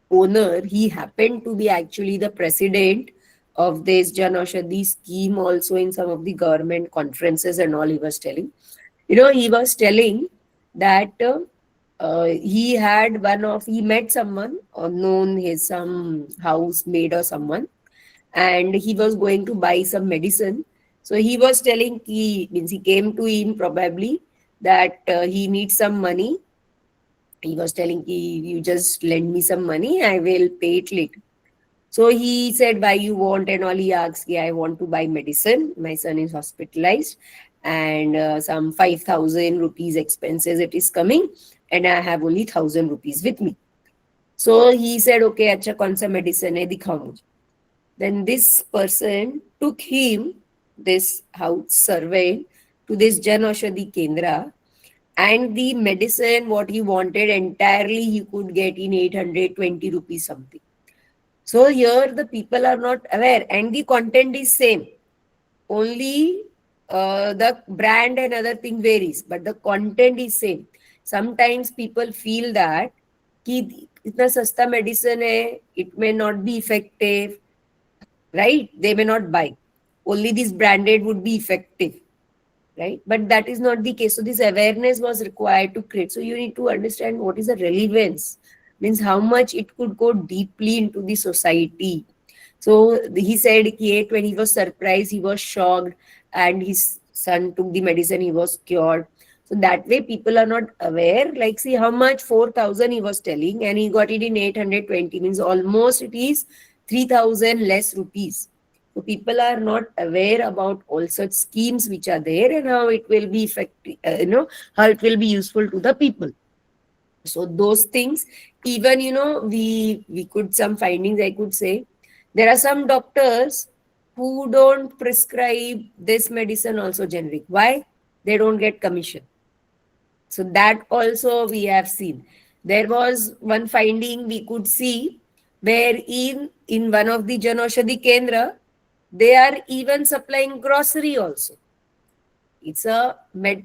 Speaker 2: owner. He happened to be actually the president of this Jan Aushadhi scheme also in some of the government conferences and all. He was telling, he was telling that he met someone unknown, his some housemaid or someone, and he was going to buy some medicine. So he was telling, he came to him probably that he needs some money. He was telling, you just lend me some money, I will pay it later. So he said, why you want, and all. He asked, I want to buy medicine. My son is hospitalized and some 5,000 rupees expenses it is coming, and I have only 1,000 rupees with me. So he said, okay, acha kaun sa medicine hai, dikhao mujhe. Then this person took him, this house survey, to this Jan Aushadhi Kendra, and the medicine what he wanted entirely he could get in 820 rupees something. So here the people are not aware, and the content is same. Only the brand and other thing varies, but the content is same. Sometimes people feel that कि इतना सस्ता medicine है, it may not be effective, right? They may not buy. Only this branded would be effective, right? But that is not the case. So this awareness was required to create. So you need to understand what is the relevance, means how much it could go deeply into the society. So he said when he was surprised, he was shocked, and his son took the medicine, he was cured. So that way people are not aware. Like see how much, 4,000 he was telling, and he got it in 820, means almost it is 3,000 less rupees. So people are not aware about all such schemes which are there and how it will be effective, how it will be useful to the people. So those things, even, we could, some findings I could say, there are some doctors who don't prescribe this medicine also generic. Why? They don't get commission. So that also we have seen. There was one finding we could see where in one of the Jan Aushadhi Kendra, they are even supplying grocery also. It's a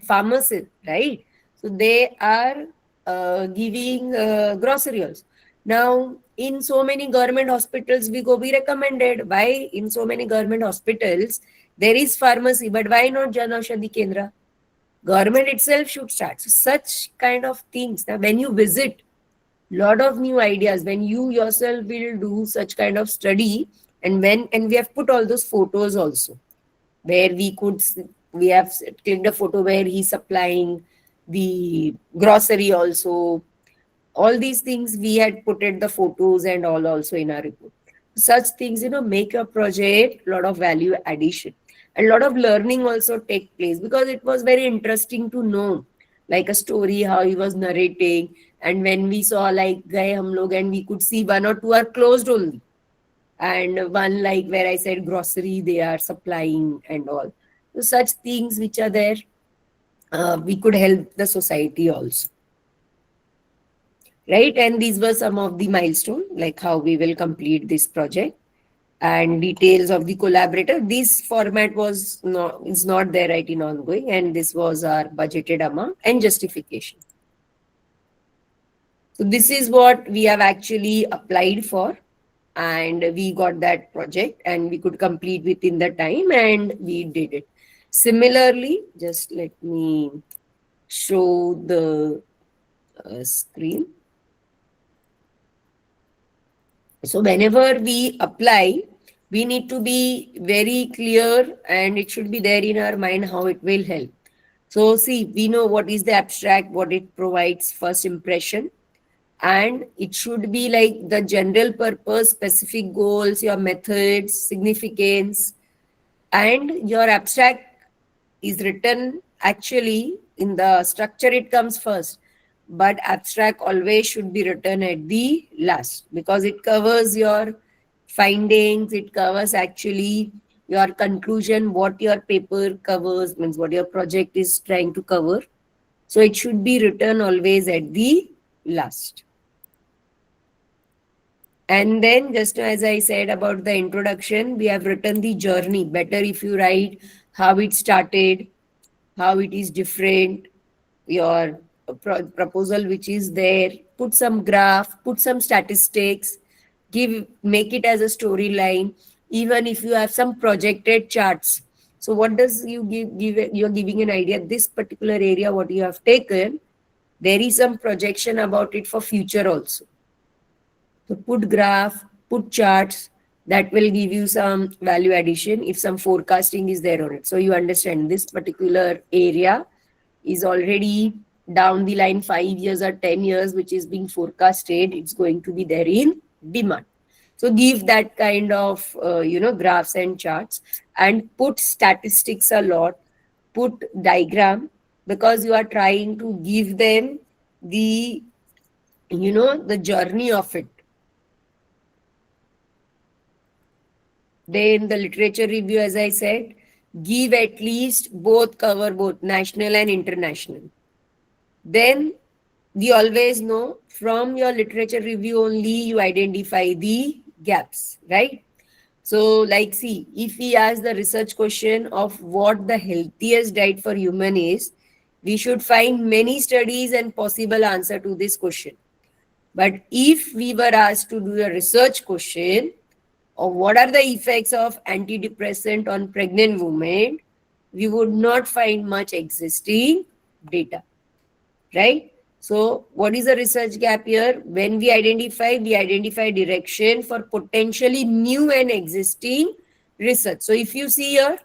Speaker 2: pharmacy, right? So they are giving grocery also. Now, in so many government hospitals, we recommended. Why in so many government hospitals, there is pharmacy, but why not Jan Aushadhi Kendra? Government itself should start. So such kind of things. Now, when you visit, lot of new ideas, when you yourself will do such kind of study, and we have put all those photos also, where we have clicked a photo where he's supplying the grocery also. All these things we had put the photos and all also in our report. Such things, make your project lot of value addition, and lot of learning also take place, because it was very interesting to know, like a story how he was narrating. And when we saw like gaye hum log, and we could see one or two are closed only, and one like where I said grocery they are supplying and all. So such things which are there, we could help the society also, right? And these were some of the milestones, like how we will complete this project and details of the collaborator. This format is not there right in ongoing, and this was our budgeted amount and justification. So this is what we have actually applied for, and we got that project and we could complete within the time, and we did it. Similarly, just let me show the screen. So whenever we apply, we need to be very clear and it should be there in our mind how it will help. So see, we know what is the abstract, what it provides first impression, and it should be like the general purpose, specific goals, your methods, significance, and your abstract is written actually in the structure, it comes first, but abstract always should be written at the last because it covers your findings, it covers actually your conclusion, what your paper covers, means what your project is trying to cover. So it should be written always at the last. And then, just as I said about the introduction, we have written the journey. Better if you write how it started, how it is different, your proposal which is there, put some graph, put some statistics, make it as a storyline. Even if you have some projected charts. So what does you you're giving an idea, this particular area, what you have taken, there is some projection about it for future also. So put graph, put charts, that will give you some value addition if some forecasting is there on it. So you understand this particular area is already down the line 5 years or 10 years, which is being forecasted, it's going to be there in demand. So give that kind of, graphs and charts and put statistics a lot, put diagram, because you are trying to give them the, the journey of it. Then the literature review, as I said, give at least cover both national and international. Then we always know from your literature review only you identify the gaps, right? So like see, if we ask the research question of what the healthiest diet for human is, we should find many studies and possible answer to this question. But if we were asked to do a research question, or what are the effects of antidepressant on pregnant women, we would not find much existing data, right? So what is the research gap here? When we identify direction for potentially new and existing research. So if you see here,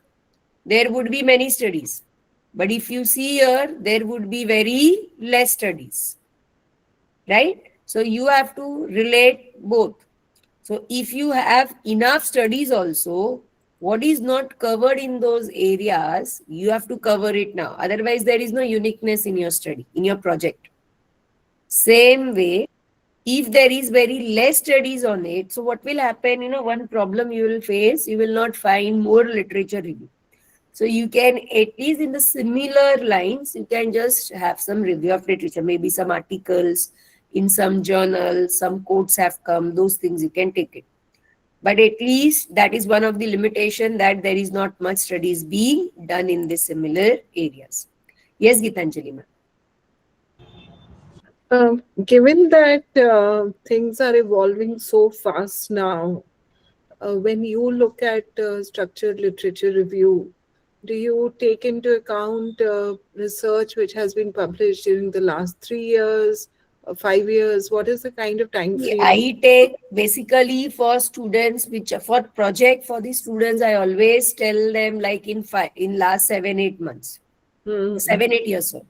Speaker 2: there would be many studies. But if you see here, there would be very less studies, right? So you have to relate both. So if you have enough studies also, what is not covered in those areas, you have to cover it now. Otherwise, there is no uniqueness in your study, in your project. Same way, if there is very less studies on it, so what will happen, one problem you will face, you will not find more literature review. So you can, at least in the similar lines, you can just have some review of literature, maybe some articles in some journals, some quotes have come, those things you can take it. But at least that is one of the limitation, that there is not much studies being done in the similar areas. Yes, Gitanjali ma'am.
Speaker 3: Given that things are evolving so fast now, when you look at structured literature review, do you take into account research which has been published during the last 3 years, 5 years? What is the kind of time frame?
Speaker 2: I take basically for students, which for project for the students, I always tell them like in last 7-8 months, 7-8 years. So.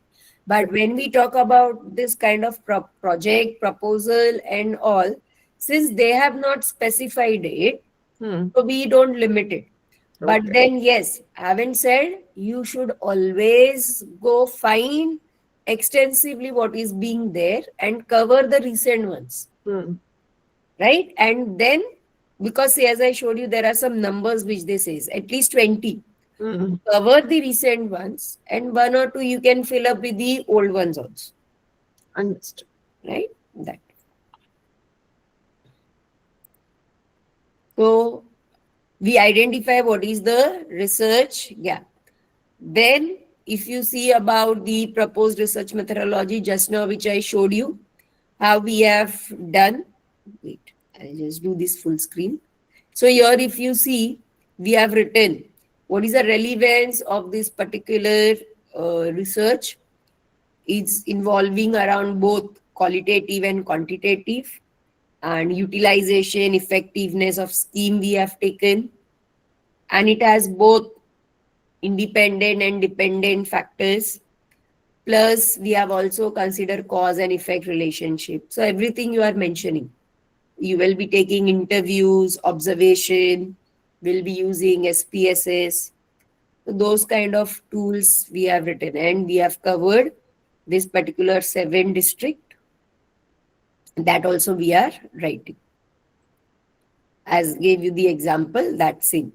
Speaker 2: But when we talk about this kind of project, proposal and all, since they have not specified it, so we don't limit it. But then yes, having said, you should always go find extensively what is being there and cover the recent ones. Right? And then, because see, as I showed you, there are some numbers which they say, at least 20. Cover the recent ones, and 1 or 2 you can fill up with the old ones also.
Speaker 3: Understood.
Speaker 2: Right? That. So we identify what is the research gap. Then if you see about the proposed research methodology just now, which I showed you, how we have done. Wait, I'll just do this full screen. So here if you see, we have written What is the relevance of this particular research? It's involving around both qualitative and quantitative, and utilization, effectiveness of scheme we have taken, and it has both independent and dependent factors. Plus, we have also considered cause and effect relationship. So everything you are mentioning, you will be taking interviews, observation, will be using SPSS. So those kind of tools we have written, and we have covered this particular 7 district. That also we are writing. As gave you the example, that's it.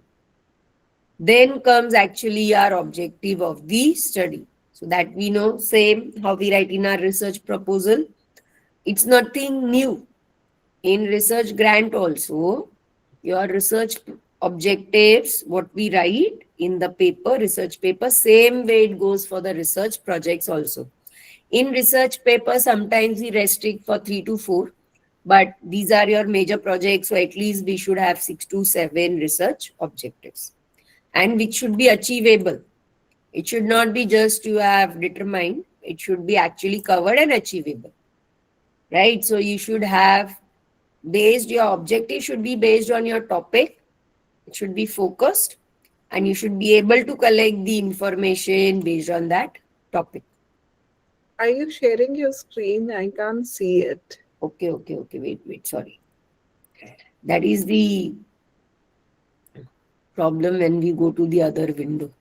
Speaker 2: Then comes actually our objective of the study. So that we know, same how we write in our research proposal. It's nothing new. In research grant also, your research objectives, what we write in the paper, research paper, same way it goes for the research projects also. In research paper, sometimes we restrict for 3 to 4, but these are your major projects, so at least we should have 6 to 7 research objectives, and which should be achievable. It should not be just you have determined, it should be actually covered and achievable, right? So you should have your objective should be based on your topic, it should be focused, and you should be able to collect the information based on that topic.
Speaker 3: Are you sharing your screen? I can't see it.
Speaker 2: Okay, wait, sorry. That is the problem when we go to the other window.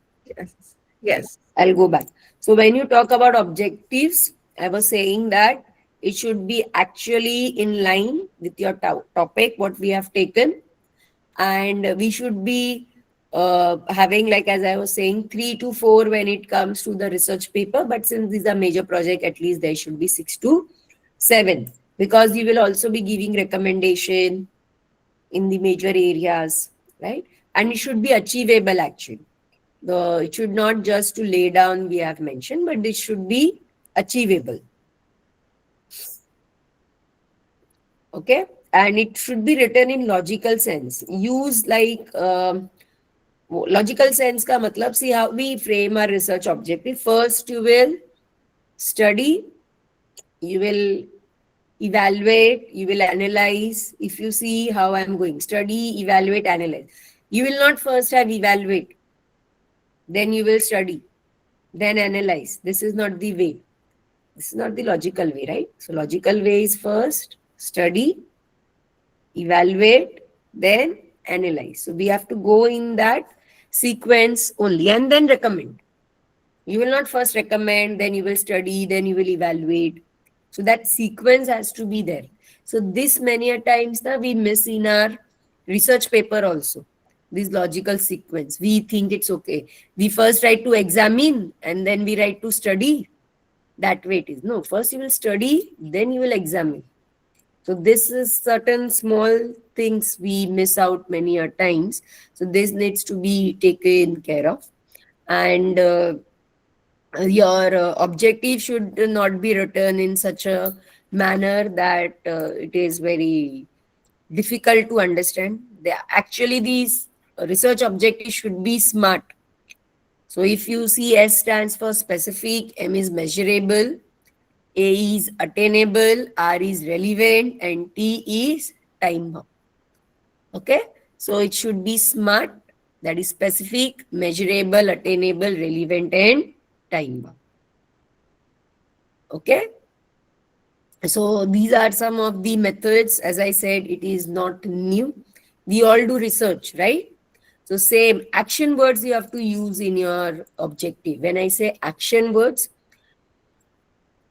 Speaker 3: Yes.
Speaker 2: I'll go back. So when you talk about objectives, I was saying that it should be actually in line with your topic, what we have taken. And we should be having, like as I was saying, 3 to 4 when it comes to the research paper. But since these are major project, at least there should be 6 to 7. Because you will also be giving recommendation in the major areas, right? And it should be achievable actually. It should not just to lay down we have mentioned, but it should be achievable. Okay, and it should be written in logical sense. Use like logical sense ka matlab, see how we frame our research objective. First, you will study, you will evaluate, you will analyze. If you see how I'm going, study, evaluate, analyze. You will not first have evaluate, then you will study, then analyze. This is not the way. This is not the logical way, right? So logical way is first study, evaluate, then analyze. So we have to go in that sequence only, and then recommend. You will not first recommend, then you will study, then you will evaluate. So that sequence has to be there. So this many a times we miss in our research paper also. This logical sequence. We think it's okay. We first write to examine and then we write to study. That way it is. No, first you will study, then you will examine. So this is certain small things we miss out many a times. So this needs to be taken care of. And your objective should not be written in such a manner that it is very difficult to understand. Actually, these research objectives should be SMART. So if you see, S stands for specific, M is measurable, A is attainable, R is relevant, and T is time bound. Okay, so it should be SMART, that is specific, measurable, attainable, relevant, and time bound. Okay, so these are some of the methods. As I said, it is not new. We all do research, right? So same action words you have to use in your objective. When I say action words,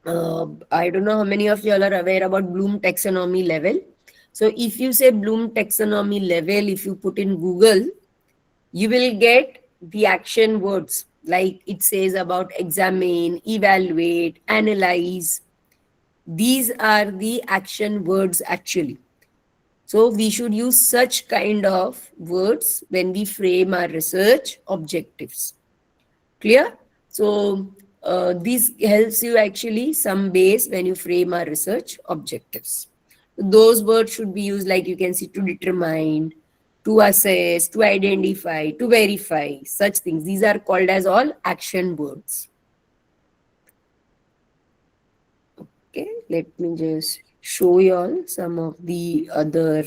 Speaker 2: I don't know how many of you all are aware about Bloom taxonomy level. So if you say Bloom taxonomy level, if you put in Google, you will get the action words like it says about examine, evaluate, analyze. These are the action words actually. So we should use such kind of words when we frame our research objectives. Clear? So this helps you actually some base when you frame our research objectives. Those words should be used, like you can see, to determine, to assess, to identify, to verify, such things. These are called as all action boards. Okay, let me just show you all some of the other.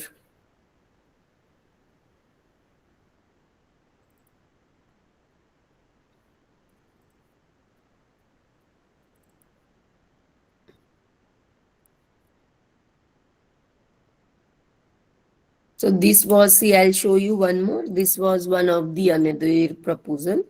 Speaker 2: So this was, see, I'll show you one more. This was one of the another proposal.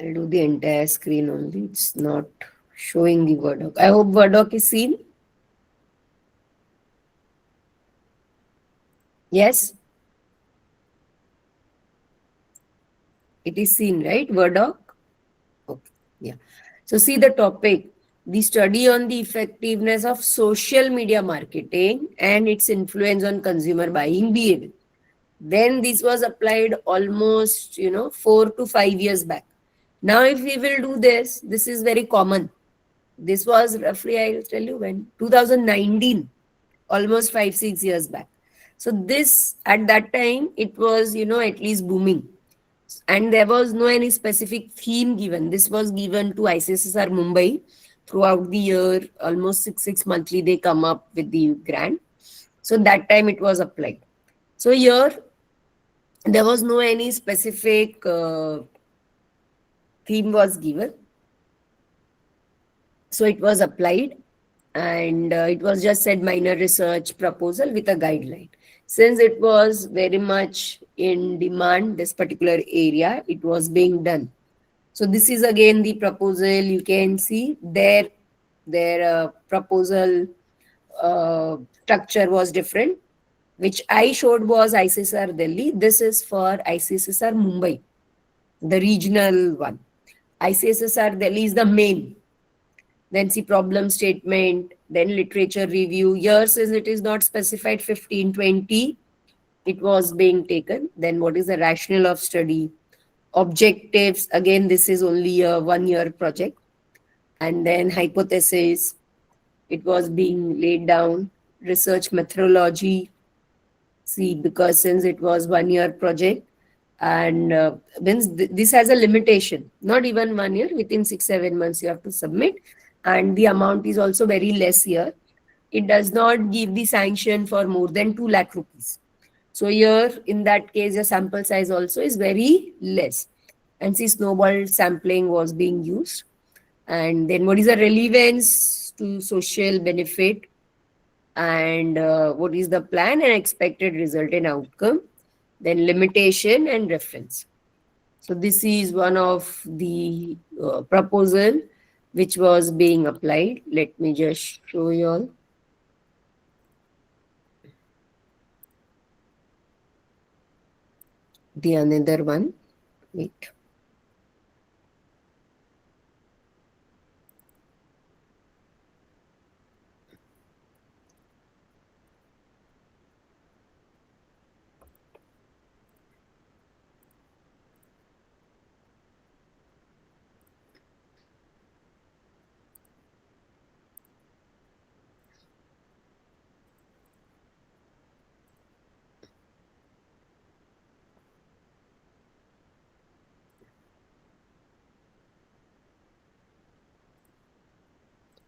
Speaker 2: I'll do the entire screen only. It's not showing the Word doc. I hope Word doc is seen. Yes? It is seen, right? Word doc? Okay. Yeah. So see the topic. The study on the effectiveness of social media marketing and its influence on consumer buying behavior. Then this was applied almost, 4 to 5 years back. Now, if we will do this, this is very common. This was roughly, I'll tell you when, 2019, almost 5, 6 years back. So this, at that time, it was, at least booming. And there was no any specific theme given. This was given to ICSSR Mumbai throughout the year, almost six monthly, they come up with the grant. So that time it was applied. So here, there was no any specific theme was given. So it was applied, and it was just said minor research proposal with a guideline. Since it was very much in demand, this particular area, it was being done. So this is again the proposal. You can see their proposal structure was different. Which I showed was ICSSR Delhi. This is for ICSSR Mumbai, the regional one. ICSSR Delhi is the main. Then see problem statement, then literature review. Here, since it is not specified 15, 20, it was being taken. Then what is the rationale of study? Objectives, again, this is only a 1-year project. And then hypothesis, it was being laid down. Research methodology, see, because since it was 1-year project, and this has a limitation, not even 1 year, within 6-7 months you have to submit, and the amount is also very less here. It does not give the sanction for more than 2 lakh rupees. So here, in that case, the sample size also is very less. And see, snowball sampling was being used. And then what is the relevance to social benefit? And what is the plan and expected result and outcome, then limitation and reference. So this is one of the proposal which was being applied. Let me just show you all. The another one. Wait.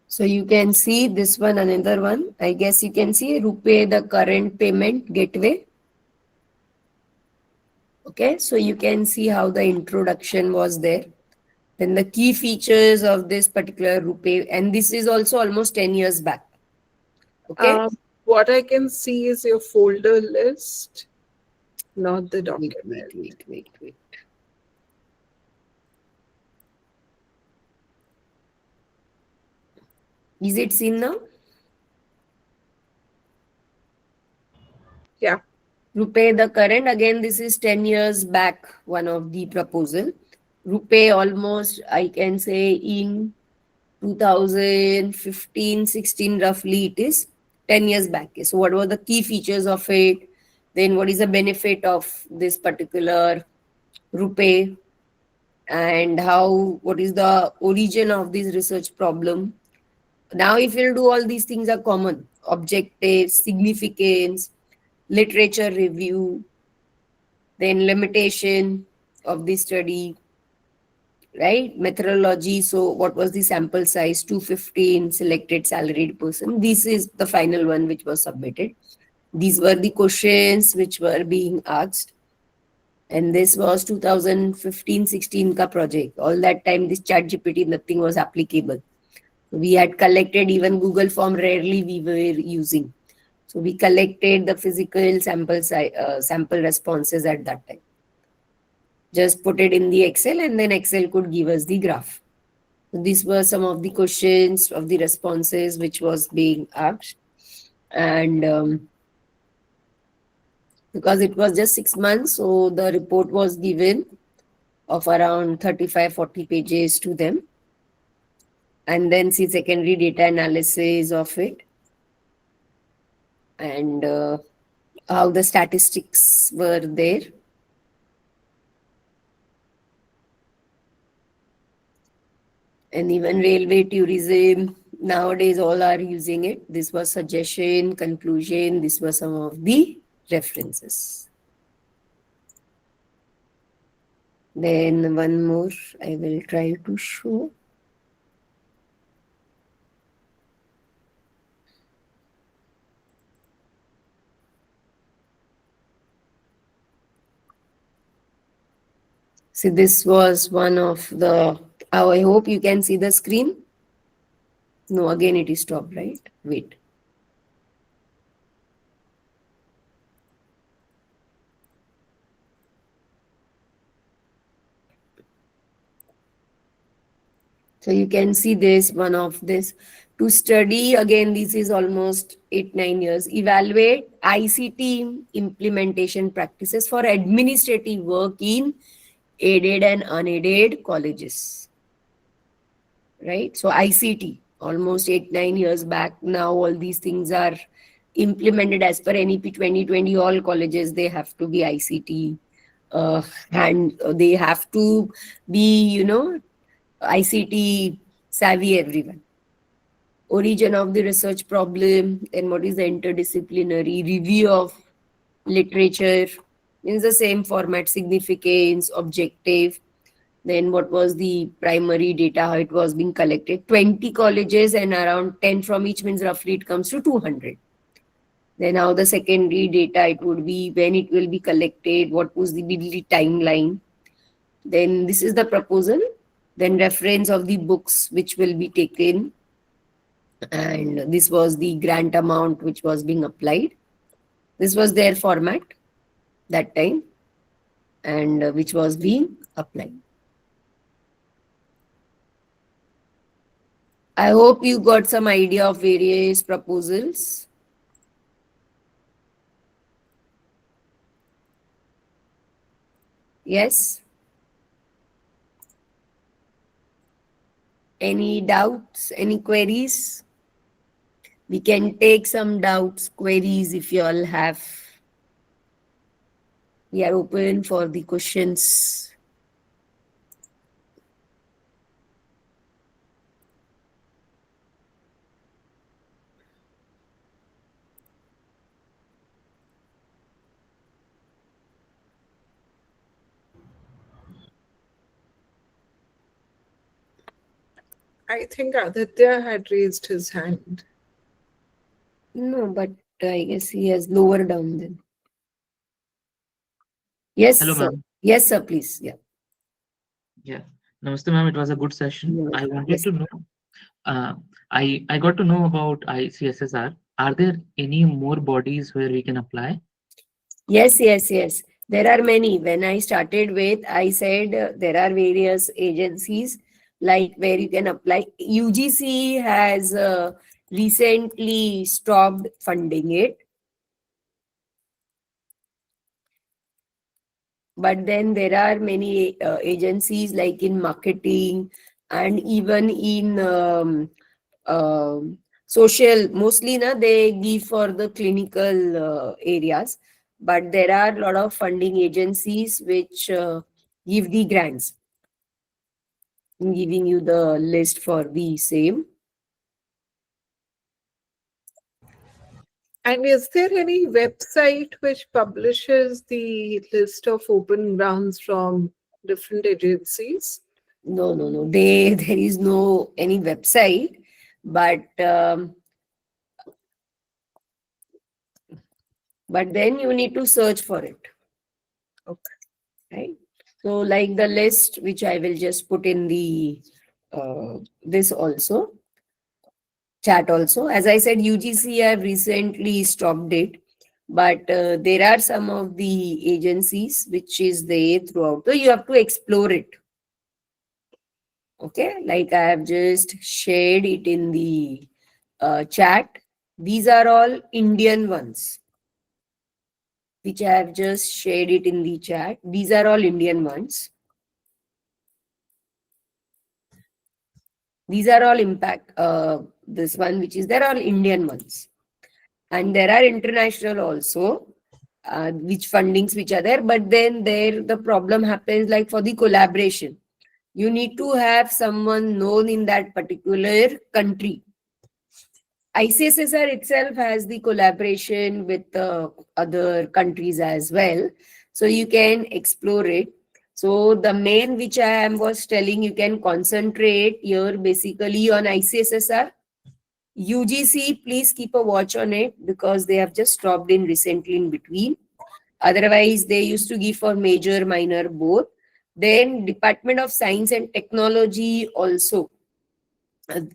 Speaker 2: So you can see this one, another one. I guess you can see RuPay, the current payment gateway. Okay, so you can see how the introduction was there. Then the key features of this particular RuPay, and this is also almost 10 years back. Okay.
Speaker 3: What I can see is your folder list, not the
Speaker 2: Wait,
Speaker 3: document.
Speaker 2: wait. Is it seen now?
Speaker 3: Yeah.
Speaker 2: Rupee, the current, again, this is 10 years back, one of the proposal. Rupee almost, I can say in 2015-16 roughly it is 10 years back. So what were the key features of it? Then what is the benefit of this particular Rupee? And what is the origin of this research problem? Now, if you'll do all these things are common: objectives, significance, literature review, then limitation of the study, right? Methodology. So, what was the sample size? 215 selected salaried person. This is the final one which was submitted. These were the questions which were being asked. And this was 2015-16 ka project. All that time, this chat GPT, nothing was applicable. We had collected, even Google form rarely we were using. So we collected the physical sample responses at that time. Just put it in the Excel and then Excel could give us the graph. So these were some of the questions of the responses which was being asked. And because it was just 6 months, so the report was given of around 35-40 pages to them. And then see secondary data analysis of it. And how the statistics were there. And even railway tourism, nowadays all are using it. This was suggestion, conclusion, this were some of the references. Then one more I will try to show. See, this was one of the, I hope you can see the screen. No, again it is stopped, right? Wait. So you can see this, one of this. To study, again, this is almost 8-9 years. Evaluate ICT implementation practices for administrative work in aided and unaided colleges. Right? So ICT, almost 8-9 years back. Now all these things are implemented as per NEP 2020. All colleges, they have to be ICT. And they have to be, ICT savvy, everyone. Origin of the research problem, and what is the interdisciplinary review of literature in the same format: significance, objective, then what was the primary data, how it was being collected. 20 colleges and around 10 from each, means roughly it comes to 200. Then how the secondary data, it would be when it will be collected, what was the timeline. Then this is the proposal. Then reference of the books which will be taken. And this was the grant amount which was being applied. This was their format that time, and which was being applied. I hope you got some idea of various proposals. Yes? Any doubts, any queries? We can take some doubts, queries if you all have. We are open for the questions.
Speaker 3: I think Aditya had raised his hand.
Speaker 2: No, but I guess he has lower down then. Yes,
Speaker 4: Hello,
Speaker 2: sir.
Speaker 4: ma'am.
Speaker 2: Yes, sir, please. Yeah.
Speaker 4: Yeah. Namaste, ma'am. It was a good session.
Speaker 2: Yes.
Speaker 4: I wanted to know. I got to know about ICSSR. are there any more bodies where we can apply?
Speaker 2: Yes, yes, yes. There are many. When I started with, I said there are various agencies like where you can apply. UGC has recently stopped funding it. But then there are many agencies like in marketing and even in social, mostly they give for the clinical areas, but there are a lot of funding agencies which give the grants. I'm giving you the list for the same.
Speaker 3: And is there any website which publishes the list of open grounds from different agencies?
Speaker 2: No, no, no. There is no any website, but then you need to search for it.
Speaker 3: Okay.
Speaker 2: Right. So like the list, which I will just put in the this also chat also. As I said, UGC have recently stopped it, but there are some of the agencies which is there throughout. So you have to explore it. Okay, like I have just shared it in the chat. These are all Indian ones, which I have just shared it in the chat. These are all Indian ones. These are all impact. This one, which is there are Indian ones, and there are international also, which fundings which are there. But then there the problem happens like for the collaboration. You need to have someone known in that particular country. ICSSR itself has the collaboration with other countries as well, so you can explore it. So the main which I was telling, you can concentrate here basically on ICSSR. UGC, please keep a watch on it because they have just stopped in recently in between. Otherwise, they used to give for major, minor, both. Then Department of Science and Technology also.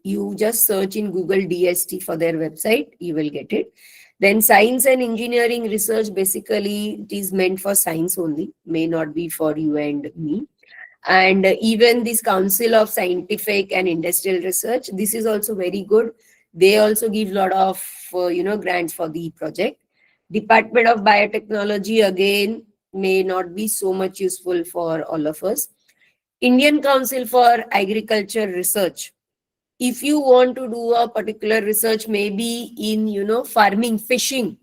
Speaker 2: You just search in Google DST for their website, you will get it. Then Science and Engineering Research, basically it is meant for science only, may not be for you and me. And even this Council of Scientific and Industrial Research, this is also very good. They also give a lot of grants for the project. Department of Biotechnology, again, may not be so much useful for all of us. Indian Council for Agriculture Research, if you want to do a particular research, maybe in farming, fishing,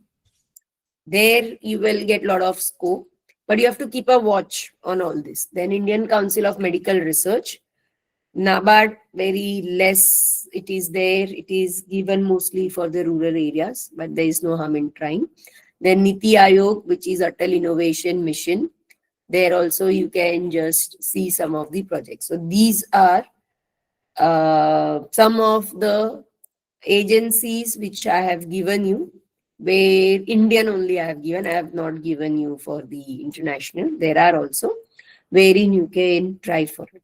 Speaker 2: there you will get a lot of scope, but you have to keep a watch on all this. Then Indian Council of Medical Research, NABARD, very less it is there. It is given mostly for the rural areas, but there is no harm in trying. Then Niti Aayog, which is Atal Innovation Mission, there also you can just see some of the projects. So these are some of the agencies which I have given you, where Indian only I have given. I have not given you for the international. There are also wherein you can try for it.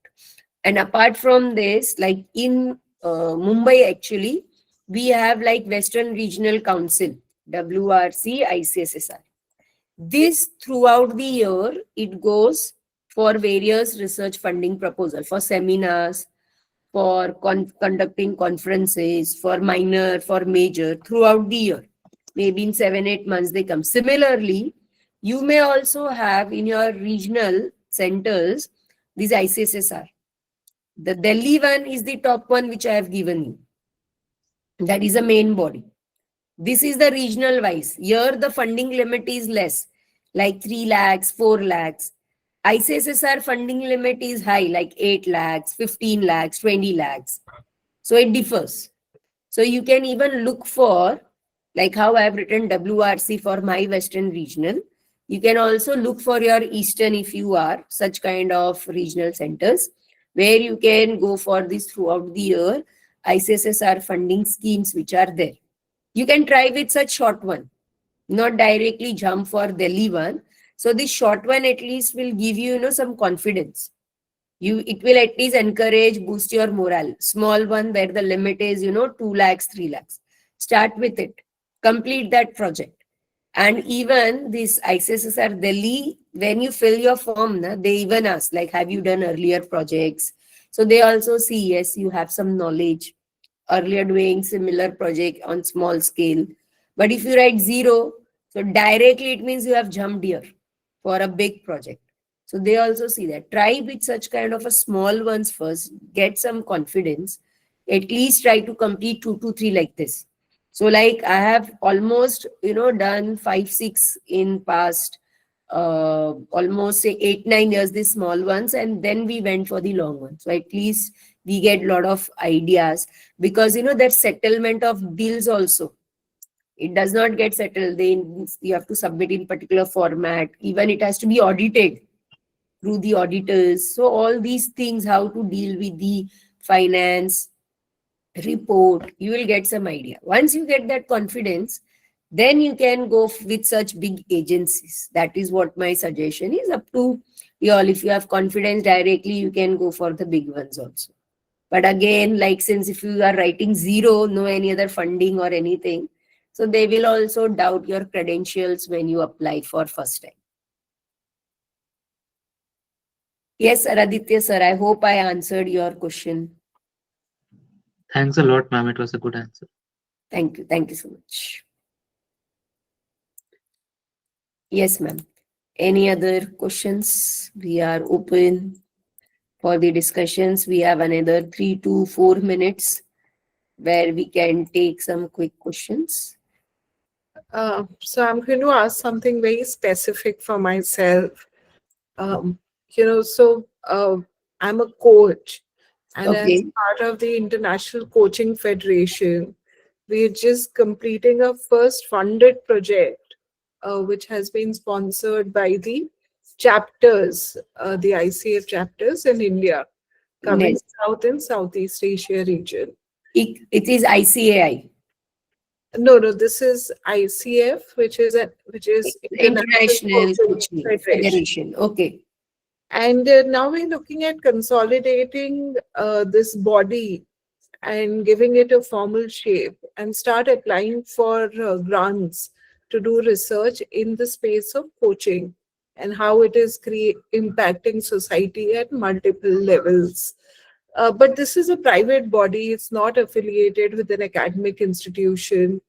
Speaker 2: And apart from this, like in Mumbai, actually, we have like Western Regional Council, WRC, ICSSR. This throughout the year, it goes for various research funding proposal, for seminars, for conducting conferences, for minor, for major, throughout the year. Maybe in 7-8 months they come. Similarly, you may also have in your regional centers these ICSSR. The Delhi one is the top one which I have given you. That is a main body. This is the regional wise. Here the funding limit is less, like 3 lakhs, 4 lakhs. ICSSR funding limit is high, like 8 lakhs, 15 lakhs, 20 lakhs. So it differs. So you can even look for, like how I have written WRC for my Western regional. You can also look for your Eastern if you are such kind of regional centers, where you can go for this throughout the year, ICSSR funding schemes which are there. You can try with such short one, not directly jump for Delhi one. So this short one at least will give you, some confidence. It will at least encourage, boost your morale. Small one where the limit is, 2 lakhs, 3 lakhs. Start with it. complete that project. And even this ICSSR Delhi, when you fill your form, they even ask, like, have you done earlier projects? So they also see, yes, you have some knowledge, earlier doing similar project on small scale. But if you write 0, so directly it means you have jumped here for a big project. So they also see that. Try with such kind of a small ones first, get some confidence. At least try to complete 2 to 3 like this. So like I have almost, done 5, 6 in past almost say 8, 9 years, these small ones, and then we went for the long ones. So at least we get a lot of ideas, because that settlement of deals also, it does not get settled. Then you have to submit in particular format. Even it has to be audited through the auditors. So all these things, how to deal with the finance report, you will get some idea. Once you get that confidence, then you can go with such big agencies. That is what my suggestion is. Up to you all. If you have confidence directly, you can go for the big ones also. But again, like, since if you are writing 0, no any other funding or anything, so they will also doubt your credentials when you apply for first time. Yes, Aditya sir, I hope I answered your question.
Speaker 4: Thanks a lot, ma'am. It was a good answer.
Speaker 2: Thank you. Thank you so much. Yes, ma'am. Any other questions? We are open for the discussions. We have another 3 to 4 minutes where we can take some quick questions.
Speaker 3: So I'm going to ask something very specific for myself. Um, I'm a coach, and as
Speaker 2: Okay.
Speaker 3: part of the International Coaching Federation, we're just completing a first funded project, which has been sponsored by the chapters, the ICF chapters in India, covering
Speaker 2: Yes.
Speaker 3: South and Southeast Asia region.
Speaker 2: It is ICAI.
Speaker 3: No, this is ICF, which is
Speaker 2: International
Speaker 3: Coaching
Speaker 2: Coaching
Speaker 3: Federation.
Speaker 2: Federation. Okay.
Speaker 3: And now we're looking at consolidating this body and giving it a formal shape and start applying for grants to do research in the space of coaching and how it is impacting society at multiple levels. But this is a private body, it's not affiliated with an academic institution.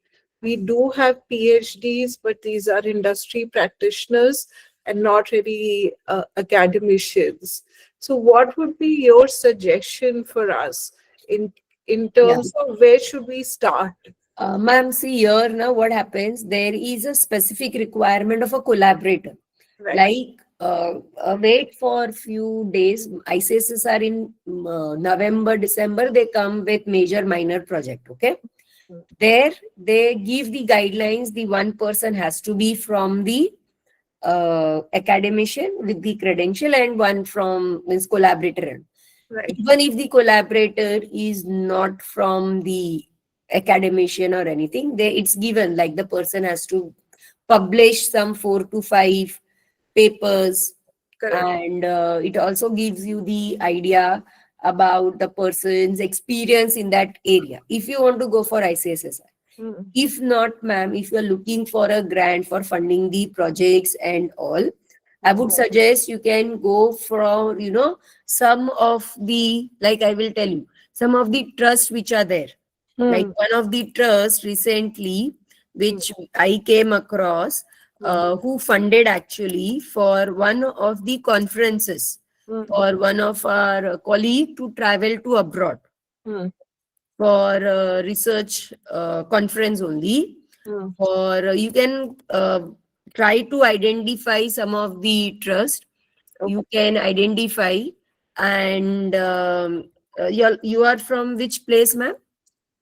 Speaker 3: We do have PhDs, but these are industry practitioners and not really academicians. So, what would be your suggestion for us in terms of where should we start?
Speaker 2: Ma'am, see here now what happens. There is a specific requirement of a collaborator.
Speaker 3: Right.
Speaker 2: Like wait for a few days. ICSSR in November, December, they come with major minor project. Okay. There they give the guidelines. The one person has to be from the academician with the credential, and one from means collaborator.
Speaker 3: Right.
Speaker 2: Even if the collaborator is not from the academician or anything, it's given like the person has to publish some 4 to 5 papers.
Speaker 3: Correct.
Speaker 2: And it also gives you the idea about the person's experience in that area if you want to go for ICSSR. If not, ma'am, if you're looking for a grant for funding the projects and all, I would suggest you can go for, some of the, like I will tell you, some of the trusts which are there. Like one of the trusts recently, which I came across, who funded actually for one of the conferences for one of our colleague to travel to abroad for research conference only. Or you can try to identify some of the trust. You can identify, and you are from which place, ma'am?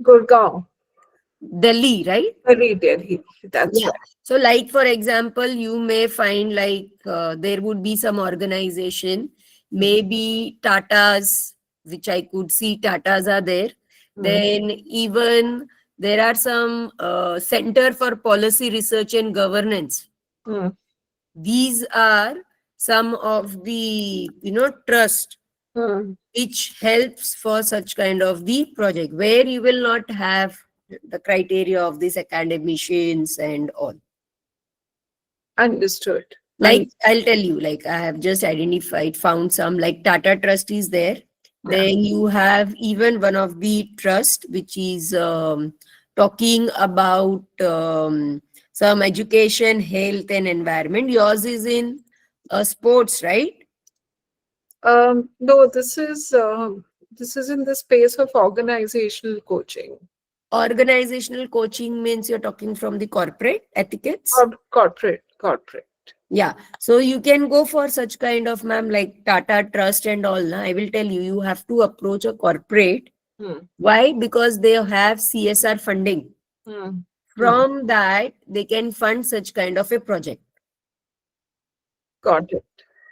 Speaker 3: Gurgaon.
Speaker 2: Delhi, right?
Speaker 3: Delhi. That's right.
Speaker 2: So like, for example, you may find like there would be some organization, maybe Tatas, which I could see Tatas are there. Then even there are some Center for Policy Research and Governance. These are some of the, trust which helps for such kind of the project where you will not have the criteria of these academicians and all.
Speaker 3: Understood.
Speaker 2: Like, I'll tell you, like, I have just found some, like Tata Trust is there.
Speaker 3: Yeah.
Speaker 2: Then you have even one of the trust, which is talking about some education, health and environment. Yours is in sports, right?
Speaker 3: No, this is in the space of organizational coaching.
Speaker 2: Organizational coaching means you're talking from the corporate etiquettes.
Speaker 3: Corporate.
Speaker 2: Yeah. So you can go for such kind of, ma'am, like Tata Trust and all. Na? I will tell you, you have to approach a corporate. Why? Because they have CSR funding. From that, they can fund such kind of a project.
Speaker 3: Got it.
Speaker 2: Right?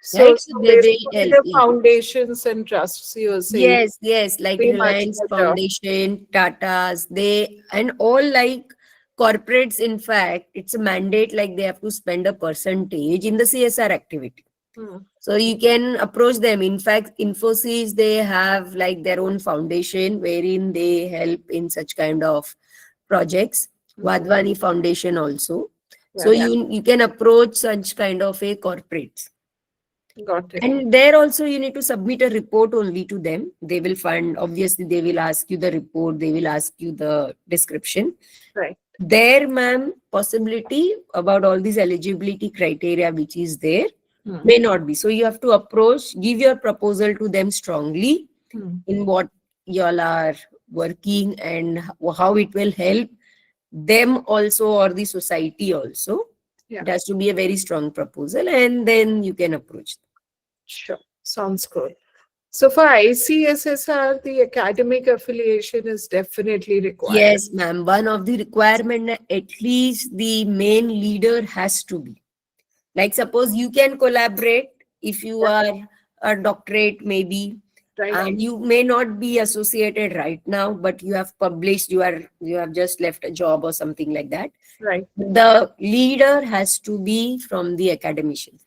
Speaker 3: So
Speaker 2: So they will
Speaker 3: basically
Speaker 2: help
Speaker 3: the
Speaker 2: you.
Speaker 3: foundations and trusts you're saying.
Speaker 2: Yes, like
Speaker 3: Be much
Speaker 2: Reliance
Speaker 3: better.
Speaker 2: Foundation, Tata's, they and all like corporates. In fact, it's a mandate, like they have to spend a percentage in the CSR activity. So you can approach them. In fact, Infosys, they have like their own foundation wherein they help in such kind of projects. Vadvani Foundation also. So you can approach such kind of a corporate.
Speaker 3: Got it.
Speaker 2: And there also you need to submit a report only to them. They will fund, obviously they will ask you the report, they will ask you the description.
Speaker 3: Right.
Speaker 2: There, ma'am, possibility about all these eligibility criteria which is there may not be. So you have to approach, give your proposal to them strongly in what y'all are working and how it will help them also or the society also.
Speaker 3: Yeah.
Speaker 2: It has to be a very strong proposal and then you can approach them.
Speaker 3: Sure. Sounds good. So for ICSSR, the academic affiliation is definitely required.
Speaker 2: Yes, ma'am. One of the requirement, at least the main leader has to be. Like suppose you can collaborate if you are a doctorate maybe,
Speaker 3: Right.
Speaker 2: and you may not be associated right now, but you have published, you have just left a job or something like that.
Speaker 3: Right.
Speaker 2: The leader has to be from the academician.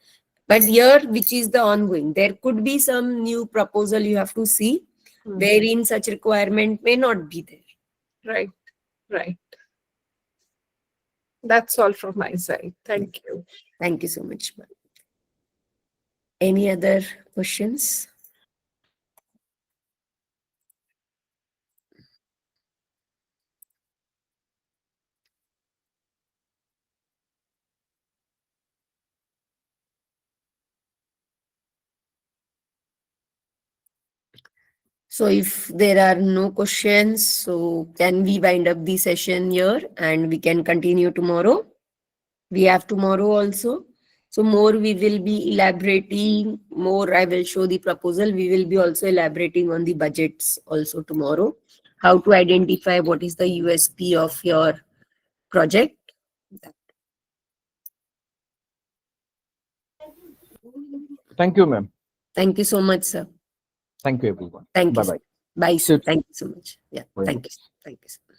Speaker 2: But here, which is the ongoing, there could be some new proposal you have to see, wherein such requirement may not be there.
Speaker 3: Right. That's all from my side. Thank you.
Speaker 2: Thank you so much, ma'am. Any other questions? So if there are no questions, so can we wind up the session here and we can continue tomorrow? We have tomorrow also. So more we will be elaborating, more I will show the proposal. We will be also elaborating on the budgets also tomorrow. How to identify what is the USP of your project.
Speaker 1: Thank you, ma'am.
Speaker 2: Thank you so much, sir.
Speaker 1: Thank you, everyone.
Speaker 2: Thank you.
Speaker 1: Bye-bye.
Speaker 2: Bye, sir.
Speaker 1: Sure.
Speaker 2: Thank you so much. Yeah,
Speaker 1: Bye.
Speaker 2: thank you. Thank you.